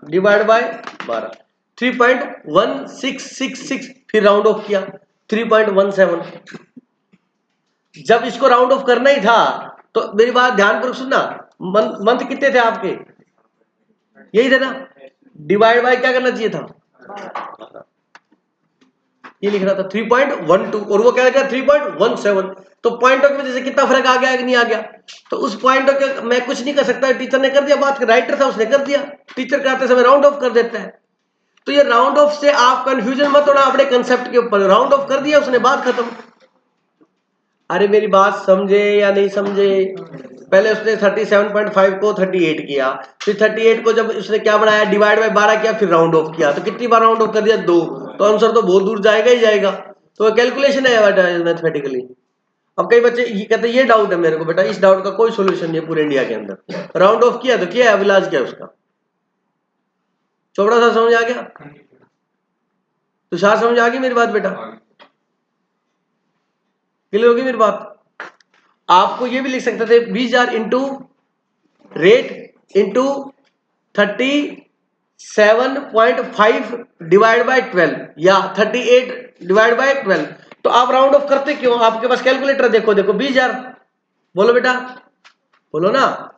डिवाइड बाय 12, 3.1666, फिर राउंड ऑफ किया 3.17। जब इसको राउंड ऑफ करना ही था तो मेरी बात ध्यानपूर्वक सुनना, मंथ कितने थे आपके, यही थे ना, डिवाइड बाय क्या करना चाहिए था, ये लिख रहा था 3.12, और वो क्या लिख रहा 3.17, तो पॉइंटों की वजह से कितना फर्क आ गया कि नहीं आ गया, तो उस पॉइंटों के मैं कुछ नहीं कर सकता, टीचर ने कर दिया, बात राइटर था उसने कर दिया, टीचर कराते समय राउंड ऑफ कर देता है। तो ये राउंड ऑफ से आप कंफ्यूजन मत होना अपने कंसेप्ट के ऊपर, राउंड ऑफ कर दिया उसने, बात खत्म। अरे मेरी बात समझे या नहीं समझे, पहले उसने 37.5 को 38 किया, फिर 38 को जब उसने क्या बनाया, डिवाइड बाय 12 किया, फिर राउंड ऑफ किया, तो कितनी बार राउंड ऑफ कर दिया, 2, तो आंसर तो बहुत दूर जाएगा ही जाएगा, तो कैलकुलेशन है मैथमेटिकली। अब कई बच्चे ये कहते हैं ये डाउट है मेरे को, बेटा इस डाउट का कोई सोल्यूशन नहीं है पूरे इंडिया के अंदर, राउंड ऑफ किया तो किया, अब इलाज क्या उसका, चोपड़ा साहब समझ आ गया? तुषार समझ आ गई मेरी बात बेटा? क्लियर होगी मेरी बात? आपको ये भी लिख सकते थे 20,000 into rate into 37.5 divide by 12 या 38 डिवाइड बाय 12। तो आप राउंड ऑफ करते क्यों? आपके पास कैलकुलेटर देखो 20,000 बोलो बेटा, बोलो ना,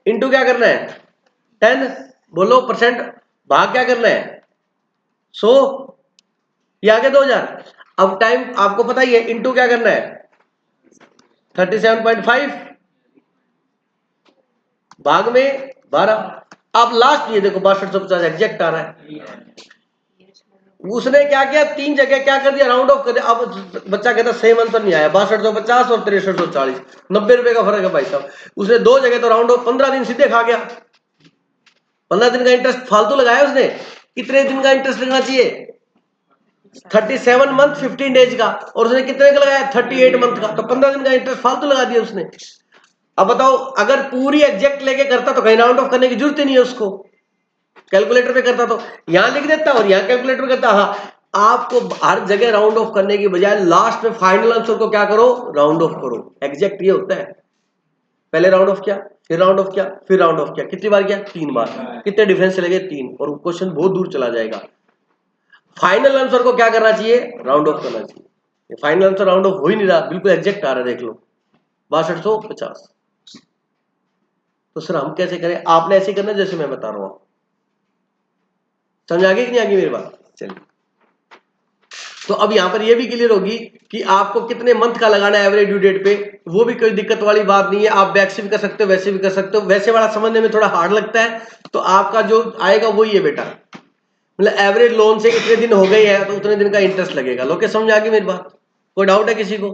इंटू क्या करना है 10, बोलो परसेंट, भाग क्या करना है 100, ये आ गया 2,000। अब टाइम आपको पता ही है, इंटू क्या करना है 37.5 भाग में 12। अब लास्ट ये देखो 6250 एग्जैक्ट आ रहा है। उसने क्या किया, 3 जगह क्या कर दिया, राउंड ऑफ कर दिया। अब बच्चा कहता सेम आंसर नहीं आया, 6250 और 6340, 90 रुपए का फर्क है भाई साहब। उसने 2 जगह तो राउंड ऑफ 15 दिन सीधे खा गया। 15 दिन का इंटरेस्ट फालतू लगाया उसने। कितने दिन का इंटरेस्ट लगना चाहिए 37 मंथ 15 डेज का, और उसने कितने का लगाया 38 मंथ का, तो 15 दिन का इंटरेस्ट फालतू लगा दिया उसने। अब बताओ, अगर पूरी एग्जैक्ट लेके करता तो कहीं राउंड ऑफ करने की जरूरत ही नहीं है उसको, कैलकुलेटर पे करता तो यहां लिख देता और यहां कैलकुलेटर पे करता। हाँ, आपको हर जगह राउंड ऑफ करने की बजाय लास्ट में फाइनल आंसर को क्या करो, राउंड ऑफ करो। एग्जैक्ट ये होता है, पहले राउंड ऑफ किया, फिर राउंड ऑफ किया, फिर राउंड ऑफ किया। कितनी बार किया? 3 बार। कितने डिफरेंस चले गए? 3, और क्वेश्चन बहुत दूर चला जाएगा। फाइनल आंसर को क्या करना चाहिए, राउंड ऑफ करना चाहिए। फाइनल आंसर राउंड ऑफ हो ही नहीं रहा, बिल्कुल एग्जैक्ट आ रहा है, देख लो 6250। तो सर हम कैसे करें? आपने ऐसे करना जैसे मैं बता रहा हूं। समझ आ गई कि नहीं आ गई मेरी बात? चलिए, तो अब यहां पर ये भी क्लियर होगी कि आपको कितने मंथ का लगाना है एवरेज ड्यू डेट पे। वो भी कोई दिक्कत वाली बात नहीं है, आप बैक से भी कर सकते हो, वैसे भी कर सकते हो। वैसे वाला समझने में थोड़ा हार्ड लगता है, तो आपका जो आएगा वही है बेटा, मतलब एवरेज लोन से इतने दिन हो गए हैं तो उतने दिन का इंटरेस्ट लगेगा। लोग समझ आ गई मेरी बात? कोई डाउट है किसी को?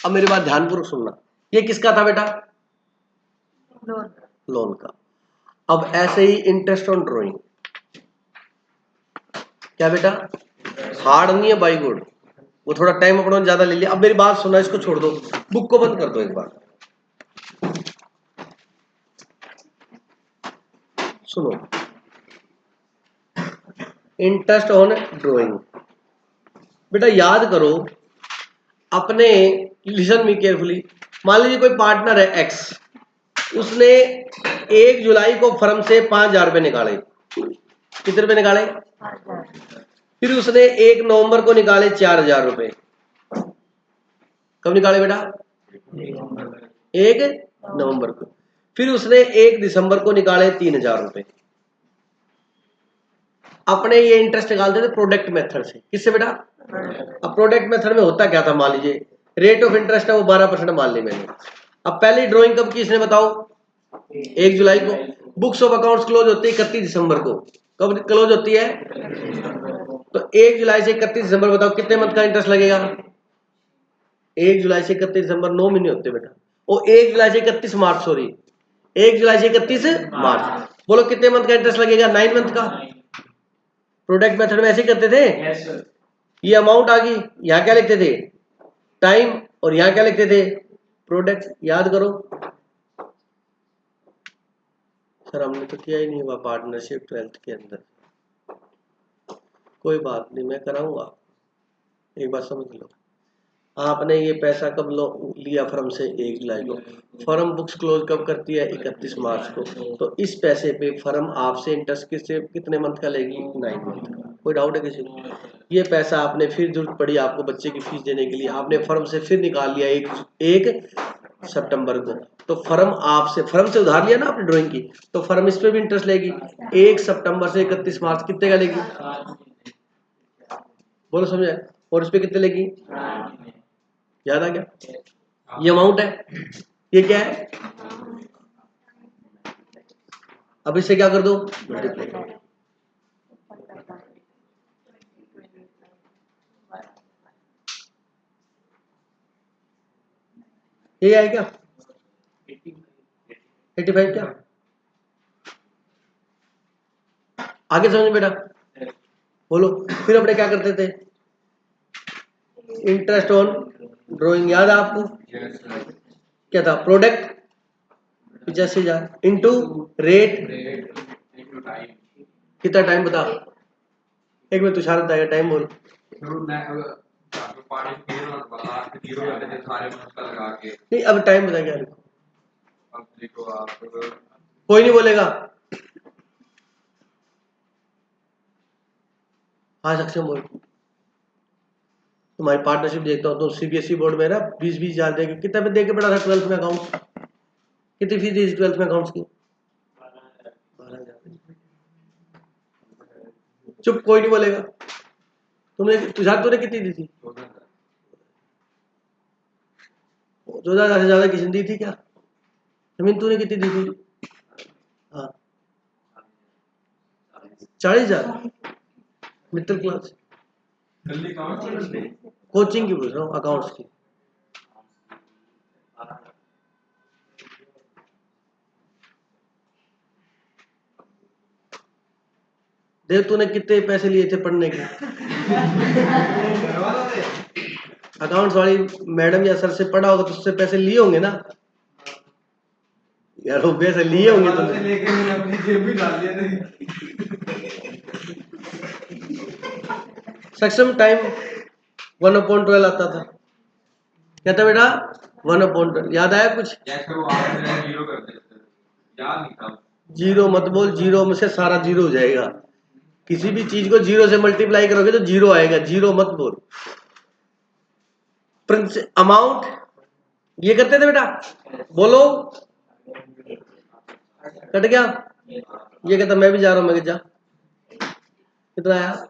अब मेरी बात ध्यानपूर्वक सुनना। ये किसका था बेटा? लोन का। अब ऐसे ही इंटरेस्ट ऑन ड्रॉइंग, क्या बेटा? हार्ड नहीं है बाई गुड, वो थोड़ा टाइम अपना ज्यादा ले लिया। अब मेरी बात सुना, इसको छोड़ दो, बुक को बंद कर दो एक बार, सुनो। इंटरेस्ट ऑन ड्रॉइंग बेटा याद करो अपने, लिसन मी केयरफुली। मान लीजिए कोई पार्टनर है एक्स, उसने 1 जुलाई को फर्म से 5,000 रुपए निकाले। कितने रुपए निकाले? फिर उसने 1 नवंबर को निकाले 4,000 रुपए। कब निकाले बेटा? 1 नवंबर को। फिर उसने 1 दिसंबर को निकाले 3,000 रुपए। अपने ये इंटरेस्ट निकालते थे प्रोडक्ट मेथड से। किससे बेटा? अब प्रोडक्ट मेथड में होता क्या था, मान लीजिए रेट ऑफ इंटरेस्ट है वो 12% मान ली मैंने। अब पहली ड्राइंग कब की इसने बताओ? 1 जुलाई को। बुक्स ऑफ अकाउंट्स क्लोज होती है 31 दिसंबर को। कब क्लोज होती है? तो 1 जुलाई से 31 दिसंबर बताओ कितने मंथ का इंटरेस्ट लगेगा? 1 जुलाई से 31 दिसंबर 9 महीने होते बेटा। वो 1 जुलाई से 31 मार्च, सॉरी 1 जुलाई से 31 मार्च, बोलो कितने मंथ का इंटरेस्ट लगेगा? 9 मंथ का। प्रोडक्ट मेथड में ऐसे करते थे। ये अमाउंट आ गई, यहां क्या लिखते थे? टाइम, और यहां क्या लिखते थे? प्रोडक्ट। याद करो सर, हमने तो किया ही नहीं हुआ पार्टनरशिप 12th के अंदर। कोई बात नहीं, मैं कराऊंगा, एक बात समझ लो। आपने ये पैसा कब लिया फर्म से? 1 जुलाई को। फर्म बुक्स क्लोज कब करती है? 31 मार्च को। तो इस पैसे पे फर्म आपसे इंटरेस्ट कितने मंथ का लेगी? 9 मंथ का। कोई डाउट है किसी को? ये पैसा आपने फिर जरूरत पड़ी आपको बच्चे की फीस देने के लिए, आपने फर्म से फिर निकाल लिया 1 सितंबर को। तो फर्म आपसे, फर्म से उधार लिया ना आपने ड्राइंग की, तो फर्म इस पे भी इंटरेस्ट लेगी। 1 सितंबर से 31 मार्च कितने का लेगी? बोलो समझे? और इस पे कितने लेगी? याद आ गया? ये अमाउंट है, ये क्या है? अब इससे क्या कर दो? मल्टीप्लाई। ये है क्या? 85 क्या? आगे समझ बेटा, बोलो। फिर अपने क्या करते थे? इंटरेस्ट ऑन ड्राइंग, याद है आपको? क्या था? प्रोडक्ट 85,000 इंटू रेट कितना टाइम बता, एक मिनट तुषार बताएगा, टाइम बोल। नहीं अब टाइम बता क्या, अब देखो आप, कोई नहीं बोलेगा। हाँ सक्षम बोल। तुम्हारी पार्टनरशिप देखता हूँ तो सीबीएसई बोर्ड में ना 20-20 हजार देके, कितना पे देके पढ़ा था 12th में अकाउंट्स, कितनी फीस दी 12th में अकाउंट्स की? 12,000। चुप, कोई नहीं बोलेगा। तुमने तुषार तूने कितनी दी थी? 2,000 से ज्यादा किसी ने दी थी क्या? जमीन तूने कितनी दी थी? हाँ 40,000। मिडिल क्लास कोचिंग की पूछ रहा हूँ, अकाउंट्स की। देव तूने कितने पैसे लिए थे पढ़ने के? अकाउंट्स वाली मैडम या सर से पढ़ा होगा तो उससे पैसे लिए होंगे ना यार, रुपये से लिए होंगे तुमने। लेके मैंने अपनी जेब में डाल दिया नहीं। सक्षम टाइम 1/12 आता था, क्या था बेटा? 1/12। याद आया कुछ? जैसे वो आपने जीरो कर देते, याद नहीं था। जीरो मत बोल, जीरो में से सारा जीरो हो जाएगा। किसी भी चीज को जीरो से मल्टीप्लाई करोगे तो जीरो आएगा, जीरो मत बोल। अमाउंट ये करते थे बेटा, बोलो। कट गया, ये कहता मैं भी जा रहा हूं, मैं जा। कितना आया?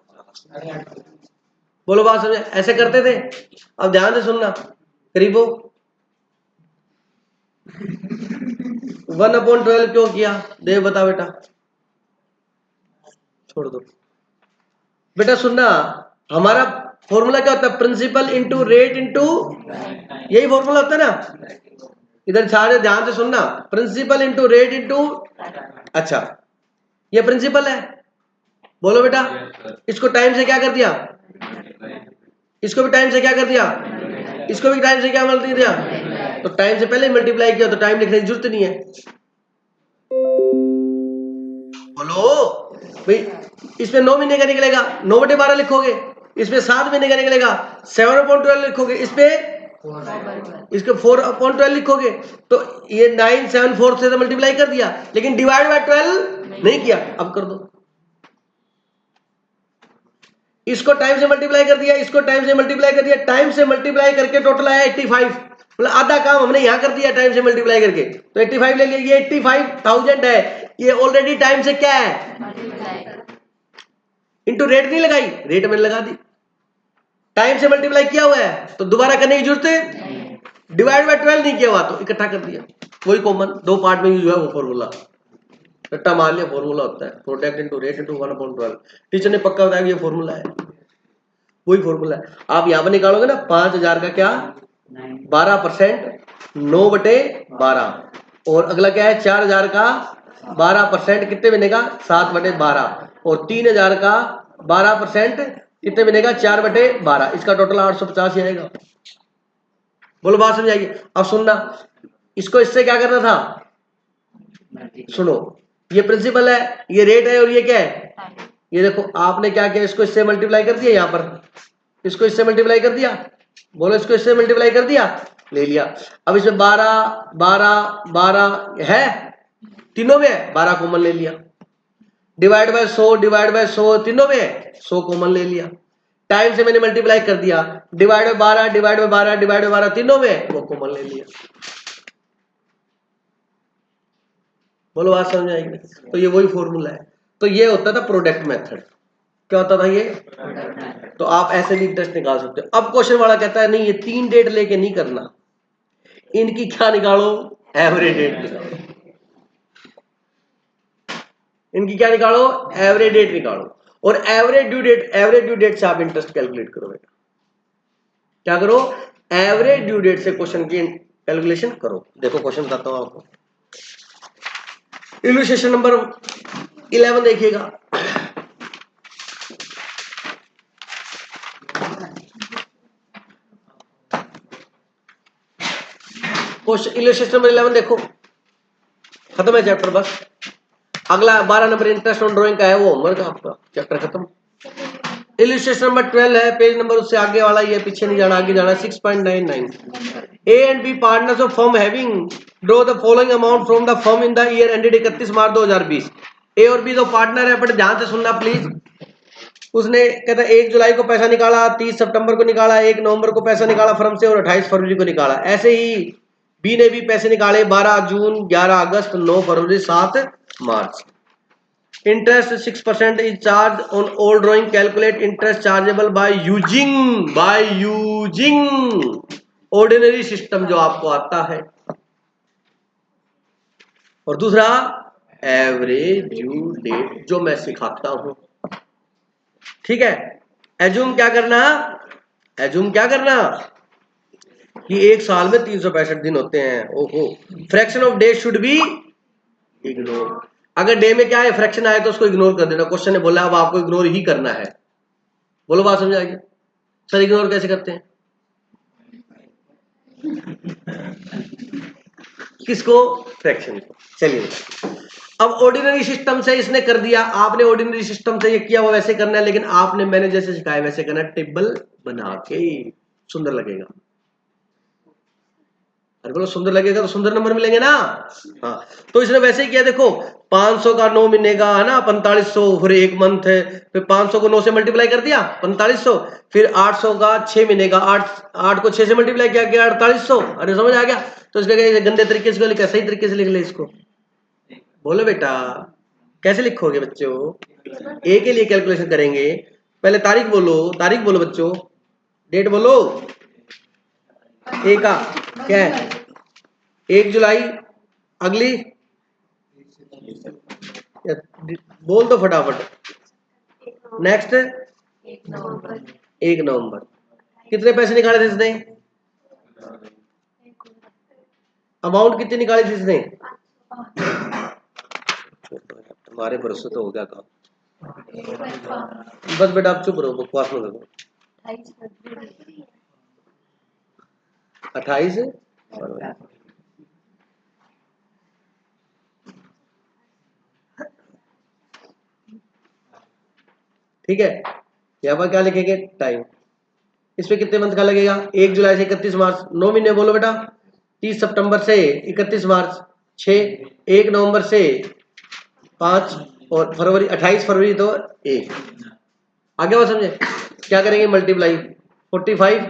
बोलो बात समझे, ऐसे करते थे। अब ध्यान से सुनना, करीबो 1/12 क्यों किया? देव बता बेटा। छोड़ दो बेटा, सुनना। हमारा फॉर्मूला क्या होता है? प्रिंसिपल इंटू रेट इंटू, यही फॉर्मूला होता है ना। इधर सारे ध्यान से सुनना, प्रिंसिपल इंटू रेट इंटू, अच्छा ये प्रिंसिपल है, बोलो बेटा। इसको टाइम से क्या कर दिया? इसको भी टाइम से क्या कर दिया? इसको भी टाइम से क्या मल्टीप्लाई दिया? तो टाइम से पहले मल्टीप्लाई किया तो टाइम लिखने की जरूरत नहीं है। बोलो भाई, इसमें 9 महीने का निकलेगा, 9/12 लिखोगे। इसमें 7 महीने का निकलेगा, 7/12 लिखोगे। इसके 4/12 लिखोगे। तो ये 9/7/4 से तो मल्टीप्लाई कर दिया, लेकिन डिवाइड बाय 12 नहीं किया। अब कर दो, इसको टाइम से मल्टीप्लाई कर दिया, इसको टाइम से मल्टीप्लाई कर दिया। टाइम से मल्टीप्लाई करके टोटल आया 85, मतलब आधा काम हमने यहां कर दिया टाइम से मल्टीप्लाई करके, तो 85 ले लिया। ये 85,000 है, ये ऑलरेडी टाइम से क्या है? इंटू रेट नहीं लगाई, रेट मैंने लगा दी। टाइम से मल्टीप्लाई किया हुआ है तो दोबारा करने की जरूरत है? डिवाइड बाय 12 नहीं किया हुआ तो इकट्ठा कर दिया। वही कॉमन 2 पार्ट में यूज हुआ वो फॉर्मूला, रट्टा मार लिया। फॉर्मूला होता है product into rate into 1/12। Teacher ने पक्का बताया ये फॉर्मूला है, वही फॉर्मूला है। आप यहां पर निकालोगे ना 5,000 का क्या 12%, 9/12। और अगला क्या है 4,000 का 12%, कितने बनेगा 7/12। और 3,000 का 12% कितने बनेगा 4/12। इसका टोटल 850 ही आएगा। बोलो बात समझ आएगी? अब सुनना, इसको इससे क्या करना था? सुनो, ये प्रिंसिपल है, ये रेट है, और ये क्या है? ये देखो आपने क्या किया, इसको इससे मल्टीप्लाई कर दिया, यहां पर इसको इससे मल्टीप्लाई कर दिया। बोलो इसको इससे मल्टीप्लाई कर दिया, ले लिया। अब इसमें 12 12 12 है, तीनों में है, 12 कॉमन ले लिया। डिवाइड बाय 100 तीनों में है, 100 कॉमन ले लिया। टाइम से मैंने मल्टीप्लाई कर दिया, divide by 12 divide by 12 divide by 12 तीनों में है, वो कॉमन ले लिया। बोलो बात समझ आएगी? तो ये वही फॉर्मूला है। तो ये होता था प्रोडक्ट मेथड। क्या होता था ये? तो आप ऐसे भी इंटरेस्ट निकाल सकते हो। अब क्वेश्चन वाला कहता है नहीं, ये 3 डेट लेके नहीं करना, इनकी क्या निकालो? एवरेज डेट निकालो। इनकी क्या निकालो? एवरेज डेट निकालो। और एवरेज ड्यू डेट से आप इंटरेस्ट कैलकुलेट करो बेटा। क्या करो? एवरेज ड्यू डेट से क्वेश्चन की कैलकुलेशन करो। देखो क्वेश्चन बताता हूं आपको। इलस्ट्रेशन नंबर 11 देखिएगा। क्वेश्चन इलस्ट्रेशन नंबर 11 देखो, खत्म है चैप्टर बस। अगला 12 नंबर इंटरेस्ट ऑन ड्राइंग का है, वो होमवर्क आपका, चैप्टर खत्म। इलिस्ट्रेशन नंबर 12 है, पेज नंबर उससे आगे वाला, ये पीछे नहीं जाना, आगे जाना। 6.99 A and B partners of firm having draw the following amount from the firm in the year ended 31 मार्च 2020। ए और बी दो पार्टनर है, बट ध्यान से सुनना प्लीज। उसने कहता 1 जुलाई को पैसा निकाला, 30 सितंबर को निकाला, 1 नवंबर को पैसा निकाला फर्म से और 28 फरवरी को निकाला। ऐसे ही बी ने भी पैसे निकाले 12 जून, 11 अगस्त, 9 फरवरी, 7 मार्च। Interest 6% is charged on all drawing. Calculate interest chargeable by using ordinary system जो आपको आता है। और दूसरा एवरेज ड्यू डेट जो मैं सिखाता हूं, ठीक है। एज्यूम क्या करना, एज्यूम क्या करना कि एक साल में 365 दिन होते हैं। ओहो, fraction of day should be ignore. अगर डे में क्या है, फ्रैक्शन आए तो उसको इग्नोर कर देना। क्वेश्चन ने बोला अब आपको इग्नोर ही करना है। बोलो बात समझ आएगी? सर इग्नोर कैसे करते हैं? किसको? फ्रैक्शन को। चलिए अब ऑर्डिनरी सिस्टम से इसने कर दिया, आपने ऑर्डिनरी सिस्टम से ये किया वो वैसे करना है, लेकिन आपने मैंने जैसे सिखाया वैसे करना, टेबल बना के। सुंदर लगेगा। अरे बोलो सुंदर लगेगा तो सुंदर नंबर मिलेंगे ना। हाँ, तो इसने वैसे ही किया। देखो 500 का 9 महीने का है ना 4500, फिर 1 मंथ है, फिर 500 को 9 से मल्टीप्लाई कर दिया 4500, फिर 800 का 6 महीने का 8 को 6 से मल्टीप्लाई किया गया 4800। अरे समझ आ गया? तो इसका क्या गंदे तरीके से लिखा, सही तरीके से लिख ले इसको। बोलो बेटा कैसे लिखोगे बच्चों? ए के लिए कैलकुलेशन करेंगे। पहले तारीख बोलो बच्चों, डेट बोलो। ए का क्या है? 1 जुलाई। अगली बोल दो फटाफट। नेक्स्ट 1 नवंबर। कितने पैसे निकाले थे इसने? अमाउंट कितनी निकाली थी इसने? तुम्हारे भरोसे तो हो गया काम। बस बेटा आप चुप रहो, बकवास मत करो। 28 ठीक है। यहाँ पर क्या लिखेंगे? टाइम। इसमें कितने मंथ का लगेगा? 1 जुलाई से 31 मार्च, 9 महीने बोलो बेटा। 30 सितंबर से 31 मार्च 6, 1 नवंबर से 5 और फरवरी 28 फरवरी तो 1। आगे बात समझे? क्या करेंगे? मल्टीप्लाई 45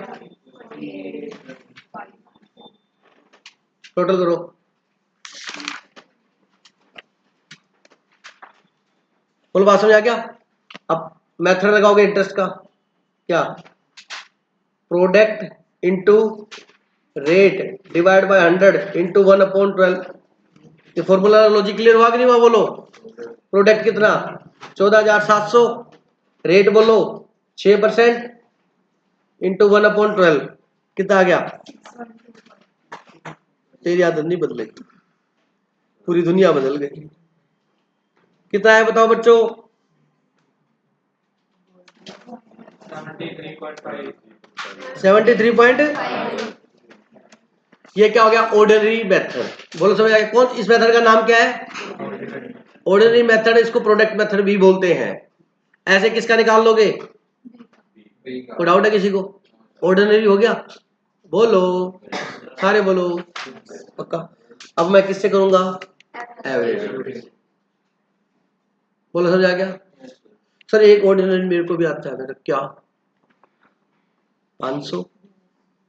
टोटल करो। बोलो बात समझ आ गया? अब मेथड लगाओगे इंटरेस्ट का। क्या? Product into rate divide by 100 into 1/12। ये फॉर्मूला लॉजिक क्लियर हुआ कि नहीं हुआ? बोलो। प्रोडक्ट कितना? 14,700। रेट बोलो 6% इंटू 1/12 कितना आ गया? तेरी आदत नहीं बदलेगी, पूरी दुनिया बदल गई। कितना है बताओ बच्चों? 73.5। ये क्या हो गया? Ordinary method. बोलो समझ आया? कौन? इस मेथड का नाम क्या है? Ordinary method. इसको प्रोडक्ट मेथड भी बोलते हैं। ऐसे किसका निकाल लोगे? कोई डाउट है किसी को? ऑर्डिनरी हो गया? बोलो सारे बोलो पक्का। अब मैं किससे करूंगा? एवरेज। बोलो समझ आ गया? सर एक ऑर्डिनरी मेरे को भी आता है। मेरा क्या? 500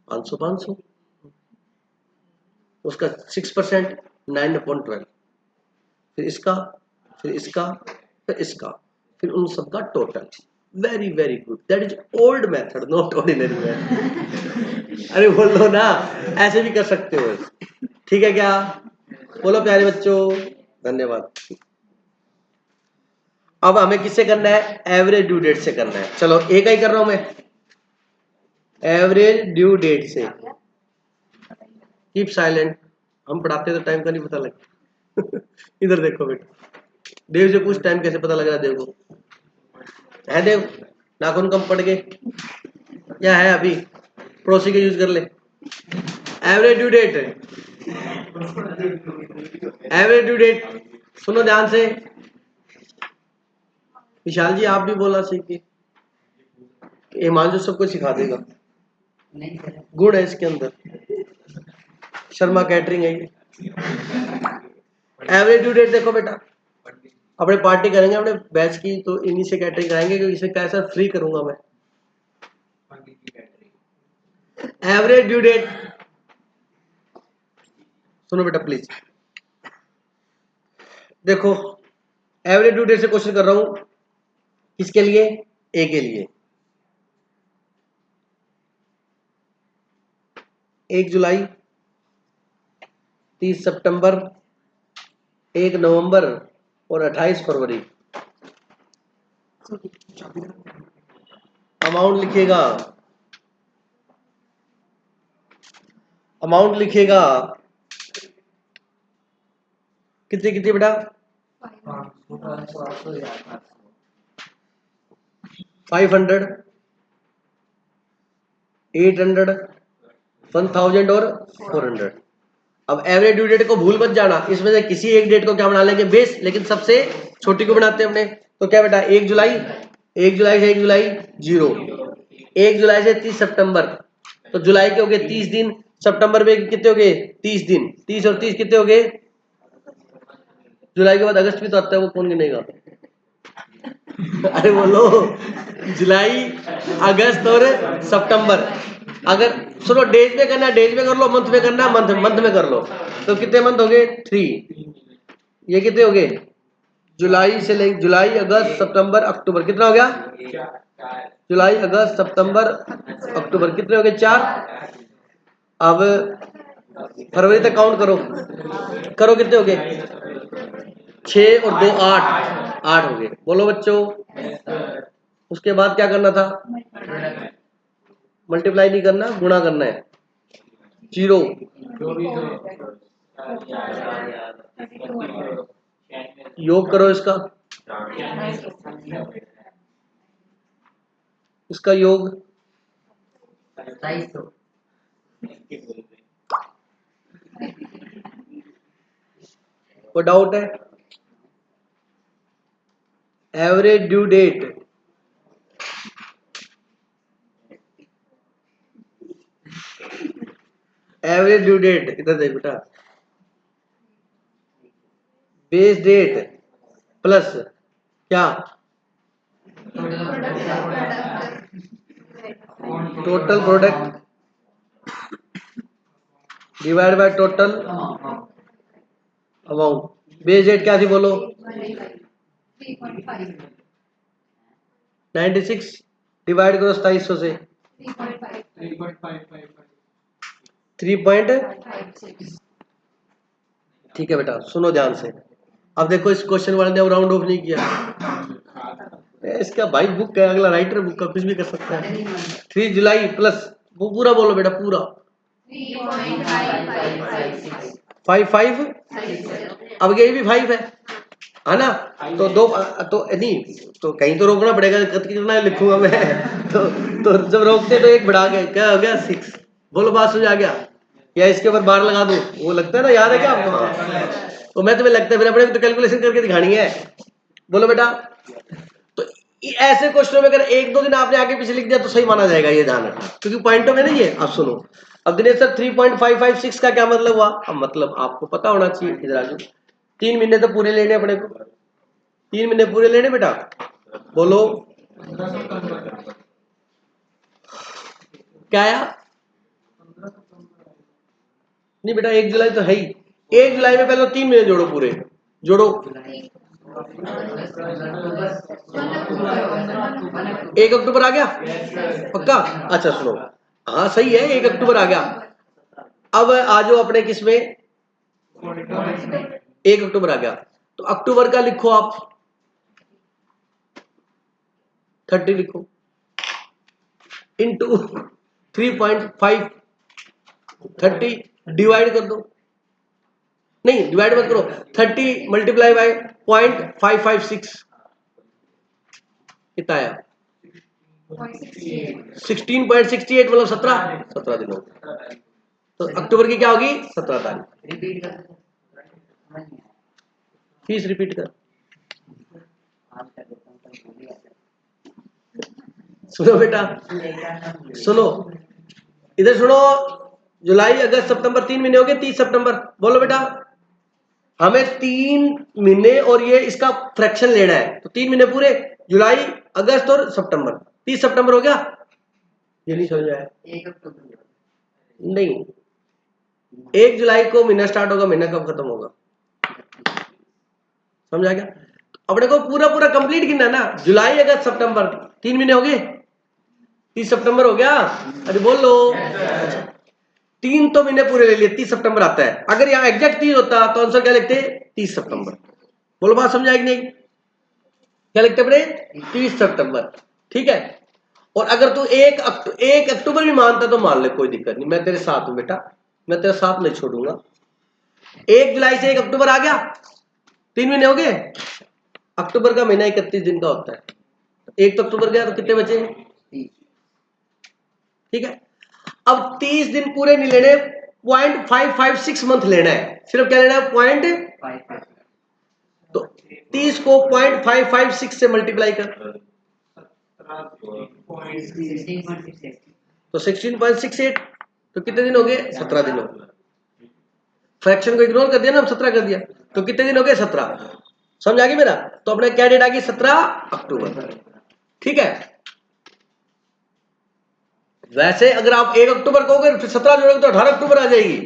500 500 उसका 6% 9/12, फिर इसका, फिर इसका, फिर इसका, फिर उन सबका total. Very very good. That is old method, not ordinary method. अरे बोल लो ना, ऐसे भी कर सकते हो। ठीक है क्या? बोलो प्यारे बच्चों, धन्यवाद। अब हमें किससे करना है? एवरेज ड्यू डेट से करना है। चलो एक ही कर रहा हूं मैं, एवरेज ड्यू डेट से। Keep silent. हम पढ़ाते तो टाइम का नहीं पता लगता। इधर देखो बेटा, देव से पूछ टाइम कैसे पता लग रहा है? देव को है? देव नाखून कम पड़ गए क्या है? अभी पड़ोसी के यूज कर ले। Average due date, average due date सुनो ध्यान से। विशाल जी आप भी बोलना सीखिए, हिमांशु सबको सिखा देगा, गुण है इसके अंदर। शर्मा कैटरिंग है ये। एवरेज ड्यू डेट देखो बेटा, अपने पार्टी करेंगे अपने बैच की तो इन्हीं से कैटरिंग कराएंगे, क्योंकि इसे क्या सर फ्री करूंगा मैं। एवरेज ड्यू डेट सुनो बेटा प्लीज, देखो एवरेज ड्यू डेट से क्वेश्चन कर रहा हूं, किसके लिए? ए के लिए। 1 जुलाई, 30 सितंबर, 1 नवंबर और 28 फरवरी। अमाउंट लिखिएगा, अमाउंट लिखिएगा कितनी कितनी बेटा? 500, 800, 1000 और 400। अब एवरेज ड्यू डेट को भूल मत जाना, इसमें से किसी एक डेट को क्या बना लेंगे बेस, लेकिन सबसे छोटी को बनाते हैं अपने। तो क्या बेटा 1 जुलाई, 1 जुलाई से 1 जुलाई 0, 1 जुलाई से 30 सितंबर, तो जुलाई के हो गए 30 दिन, सितंबर में कितने हो गए 30 दिन, 30 और 30 कितने हो गए? जुलाई के बाद अगस्त भी तो आता है, वो कौन गिनेगा? अरे बोलो, जुलाई, अगस्त और सितंबर। अगर सुनो डेज में करना है डेज में कर लो, मंथ में करना है मंथ में कर लो। तो कितने मंथ हो गए? 3। ये कितने हो गए? जुलाई से लेकर जुलाई, अगस्त, सितंबर, अक्टूबर, कितना हो गया? जुलाई, अगस्त, सितंबर, अक्टूबर, कितने हो गए? 4। अब फरवरी तक काउंट करो, करो कितने हो गए? 6 और 2 8, 8 हो गए। बोलो बच्चों, उसके बाद क्या करना था? मल्टीप्लाई नहीं करना, गुणा करना है। 0, योग करो इसका, इसका योग 2700। कोई डाउट है? Average due date average due date इधर देख बेटा, बेस डेट प्लस क्या? Total product divide by total amount. Base date क्या थी बोलो? 96 डिवाइड करो 2700 से 3.। ठीक है बेटा, सुनो ध्यान से। अब देखो इस क्वेश्चन वाले ने राउंड ऑफ नहीं किया, इसका भाई बुक है, अगला राइटर बुक का कुछ भी कर सकता है। 3 जुलाई प्लस वो पूरा बोलो बेटा, पूरा 55। अब ये भी 5 है ना? तो दो तो नहीं तो कहीं तो रोकना पड़ेगा, कितना लिखूंगा मैं तो जब रोकते तो एक बढ़ा के क्या हो गया 6। बोलो बात समझ आ गया? या इसके ऊपर बार लगा दूं? वो लगता है ना, याद है क्या आपको? तो मैं तुम्हें लगता है फिर अपने तो कैलकुलेशन करके दिखानी है। बोलो बेटा, तो ऐसे क्वेश्चनों में अगर 1-2 दिन आपने आगे पीछे लिख दिया तो सही माना जाएगा, ये ध्यान रखना, क्योंकि पॉइंटों में नहीं है। अब सुनो, अब दिनेश सर 3.556 का क्या मतलब हुआ? अब मतलब आपको पता होना चाहिए। इधर आ जाओ, 3 महीने तो पूरे लेने अपने को, 3 महीने पूरे लेने बेटा। बोलो क्या आया? नहीं बेटा 1 जुलाई तो है ही, 1 जुलाई में पहले 3 महीने जोड़ो, पूरे जोड़ो। 1 अक्टूबर आ गया पक्का? अच्छा सुनो, हाँ सही है, 1 अक्टूबर आ गया। अब आ जाओ अपने किसमें, 1 अक्टूबर आ गया, तो अक्टूबर का लिखो आप 30 लिखो इंटू 3.5, 30 डिवाइड कर दो, नहीं डिवाइड मत करो, 30 मल्टीप्लाई बाय 0.556 कितना आया? 16.68 मतलब 17 दिन हो गए। तो अक्टूबर की क्या होगी? 17 तारीख। रिपीट कर, फीस रिपीट कर। सुनो बेटा, सुनो इधर सुनो, जुलाई अगस्त सितंबर 3 महीने हो गए, 30 सितंबर बोलो बेटा। हमें 3 महीने और ये इसका फ्रैक्शन लेना है, तो 3 महीने पूरे, जुलाई अगस्त और सितंबर, 30 सितंबर हो गया। ये नहीं समझ आया? 1 अक्टूबर नहीं, 1 जुलाई को महीना स्टार्ट होगा, महीना कब खत्म होगा? समझा क्या? अपने को पूरा पूरा कंप्लीट गिनना है ना, जुलाई अगस्त सितंबर 3 महीने हो गए, 30 सितंबर हो गया। अरे बोल लो, 3 तो महीने पूरे ले लिए, 30 सितंबर आता है। अगर यहाँ एग्जैक्ट 30 होता तो आंसर क्या लिखते? 30 सितंबर। बोलो बात समझ आएगी नहीं? क्या लिखते अपने? 30 सितंबर, ठीक है। और अगर तू 1 अक्टूबर भी मानता तो मान ले, कोई दिक्कत नहीं, मैं तेरे साथ हूं बेटा, मैं तेरा साथ नहीं छोड़ूंगा। 1 जुलाई से 1 अक्टूबर आ गया, 3 महीने हो गए। अक्टूबर का महीना 31 दिन का होता है, 1 अक्टूबर गया तो कितने बचे? 30, ठीक है। अब 30 दिन पूरे नहीं लेने, 0.556 मंथ लेना है, सिर्फ क्या लेना है? 0.5। तो 30 को 0.556 से मल्टीप्लाई कर, तो 16.68, तो कितने दिन हो गए? 17 दिन हो गए। फ्रैक्शन को इग्नोर कर दिया ना, हम 17 कर दिया, तो कितने दिन हो गए? 17। समझ आ गई मेरा? तो अपने क्या डेट आ गई? 17 अक्टूबर, ठीक है। वैसे अगर आप 1 अक्टूबर कहोगे फिर 17 जोड़ोगे तो 18 अक्टूबर आ जाएगी।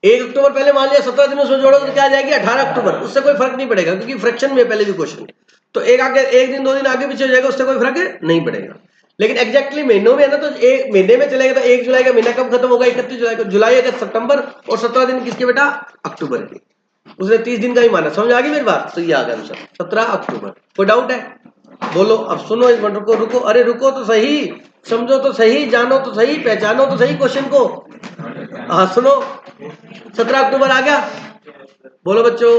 1 अक्टूबर पहले मान लिया, 17 दिन उसमें जोड़ोगे तो क्या आ जाएगी? 18 अक्टूबर। उससे कोई फर्क नहीं पड़ेगा, क्योंकि फ्रैक्शन में पहले भी क्वेश्चन, तो एक दिन 2 दिन आगे पीछे हो जाएगा, उससे कोई फर्क नहीं पड़ेगा। लेकिन एग्जैक्टली महीनों में है ना, तो एक महीने में चलेगा तो 1 जुलाई का महीना कब खत्म होगा? 31 जुलाई को। जुलाई अगस्त सितंबर और 17 दिन किसके बेटा? अक्टूबर के। उसने 30 दिन का ही माना। समझ आ गई मेरी बात? तो ये आ गया आंसर 17 अक्टूबर। कोई डाउट है? बोलो। अब सुनो, एक मिनट रुको रुको, अरे रुको तो सही, समझो तो सही, जानो तो सही, पहचानो तो सही क्वेश्चन को। हाँ सुनो, 17 अक्टूबर आ गया, बोलो बच्चों।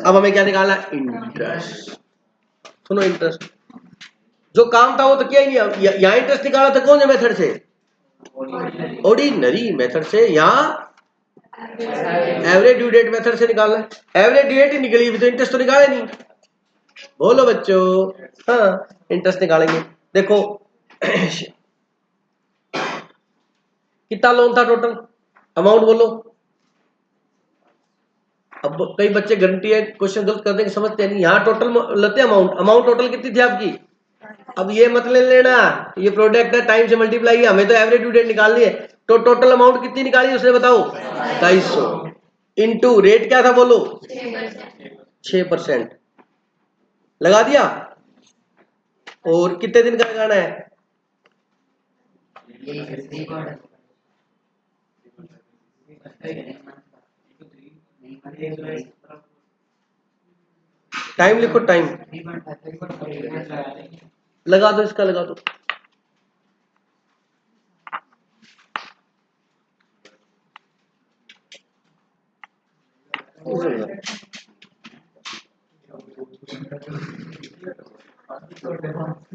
अब हमें क्या निकालना? इंटरेस्ट। सुनो, इंटरेस्ट जो काम था वो तो किया ही नहीं, यहाँ इंटरेस्ट निकाला था कौन से मेथड से? ऑर्डिनरी मेथड से। यहाँ एवरेज ड्यू डेट मेथड से निकालना है। एवरेज ड्यू डेट ही निकली भी तो इंटरेस्ट तो निकाले नहीं। बोलो बच्चों। हाँ, इंटरेस्ट निकालेंगे। देखो कितना लोन था टोटल? अमाउंट बोलो। अब कई बच्चे गारंटी है क्वेश्चन गलत कर देंगे, समझते नहीं। यहाँ टोटल लेते अमाउंट टोटल कितनी थी आपकी? अब ये मत ले लेना, ये प्रोडक्ट है, टाइम से मल्टीप्लाई है, हमें तो एवरेज ड्यू डेट निकालनी है। तो टोटल अमाउंट कितनी निकाली उसने बताओ? 250 इंटू रेट क्या था बोलो? 6% लगा दिया। और कितने दिन का लगाना है? टाइम लिखो, टाइम लगा दो, इसका लगा दो।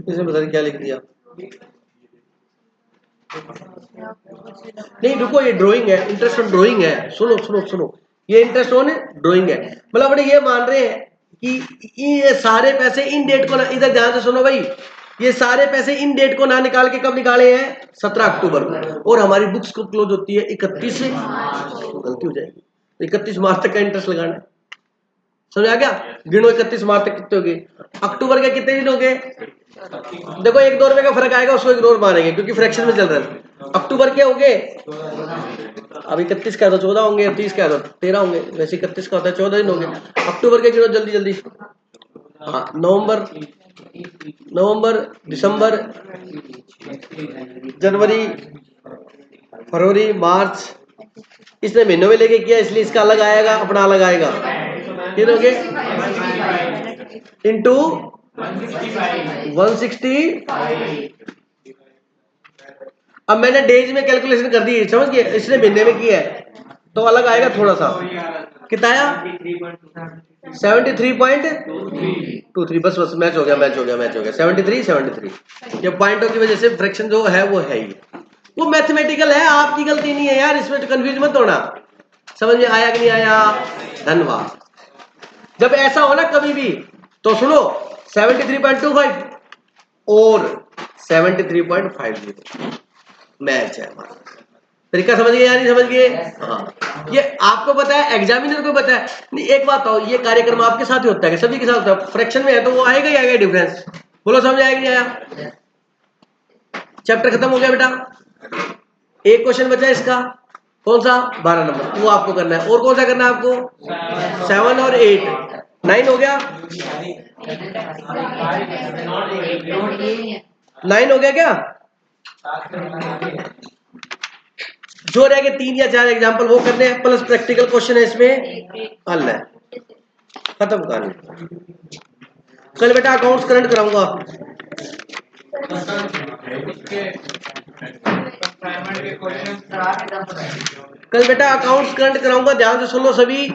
इसमें बता क्या लिख दिया? नहीं रुको, ये ड्राइंग है, इंटरेस्ट ऑन ड्राइंग है। सुनो सुनो सुनो, ये इंटरेस्ट ऑन ड्राइंग है। मतलब अपने ये मान रहे हैं कि ये सारे पैसे इन डेट को ना, इधर ध्यान से सुनो भाई, ये सारे पैसे इन डेट को ना निकाल के कब निकाले हैं? 17 अक्टूबर को। और हमारी बुक्स को क्लोज होती है 31 से, गलती हो जाएगी, 31 मार्च तक का इंटरेस्ट लगाना है। समझ आ गया? गिनो 31 मार्च तक कितने हो गए? अक्टूबर के कितने दिन हो गए? देखो 1-2 रुपए का फर्क आएगा, उसको इग्नोर मारेंगे क्योंकि फ्रैक्शन में चल रहा है। अक्टूबर के हो गए, अब 31 का तो 14 होंगे, 30 का तो 13 होंगे, वैसे 31 का होता है 14 दिन हो गए। अक्टूबर के गिनो जल्दी जल्दी। हाँ, नवंबर, दिसंबर, जनवरी, फरवरी, मार्च। इसने महीनों में लेके किया इसलिए इसका अलग आएगा, अपना अलग आएगा। कितने हो गए? इंटू 165। अब मैंने डेज में कैलकुलेशन कर दी, समझ गए? इसने महीने में किया है तो अलग आएगा थोड़ा सा। कितना आया? 73.23। बस बस मैच हो गया 73। ये पॉइंटों की वजह से फ्रैक्शन जो है वो है ही, वो मैथमेटिकल है, आपकी गलती नहीं है यार, इसमें तो कंफ्यूज मत होना। समझ में आया कि नहीं आया? धन्यवाद। जब ऐसा हो ना कभी भी तो सुनो, 73.25 और 73.50 मैच है हमारा। तरीका समझ गए या नहीं समझ गए? हाँ, ये आपको पता है, एग्जामिनर को पता है। नहीं, एक बात हो, ये कार्यक्रम आपके साथ ही होता है, सभी के साथ होता है। फ्रैक्शन में है तो वो आएगा ही आएगा डिफरेंस। बोलो समझ आएगा नहीं आया? चैप्टर खत्म हो गया बेटा। एक क्वेश्चन बचा इसका, कौन सा? 12 नंबर, वो आपको करना है। और कौन सा करना है आपको? 7 और 8, 9 हो गया। 9 हो गया क्या? जो रह गए 3 या 4 एग्जाम्पल वो करने हैं, प्लस प्रैक्टिकल क्वेश्चन है इसमें हल है। खत्म कहानी। कल बेटा अकाउंट्स करंट कराऊंगा। कल बेटा अकाउंट्स करंट कराऊंगा, ध्यान से सुनो सभी।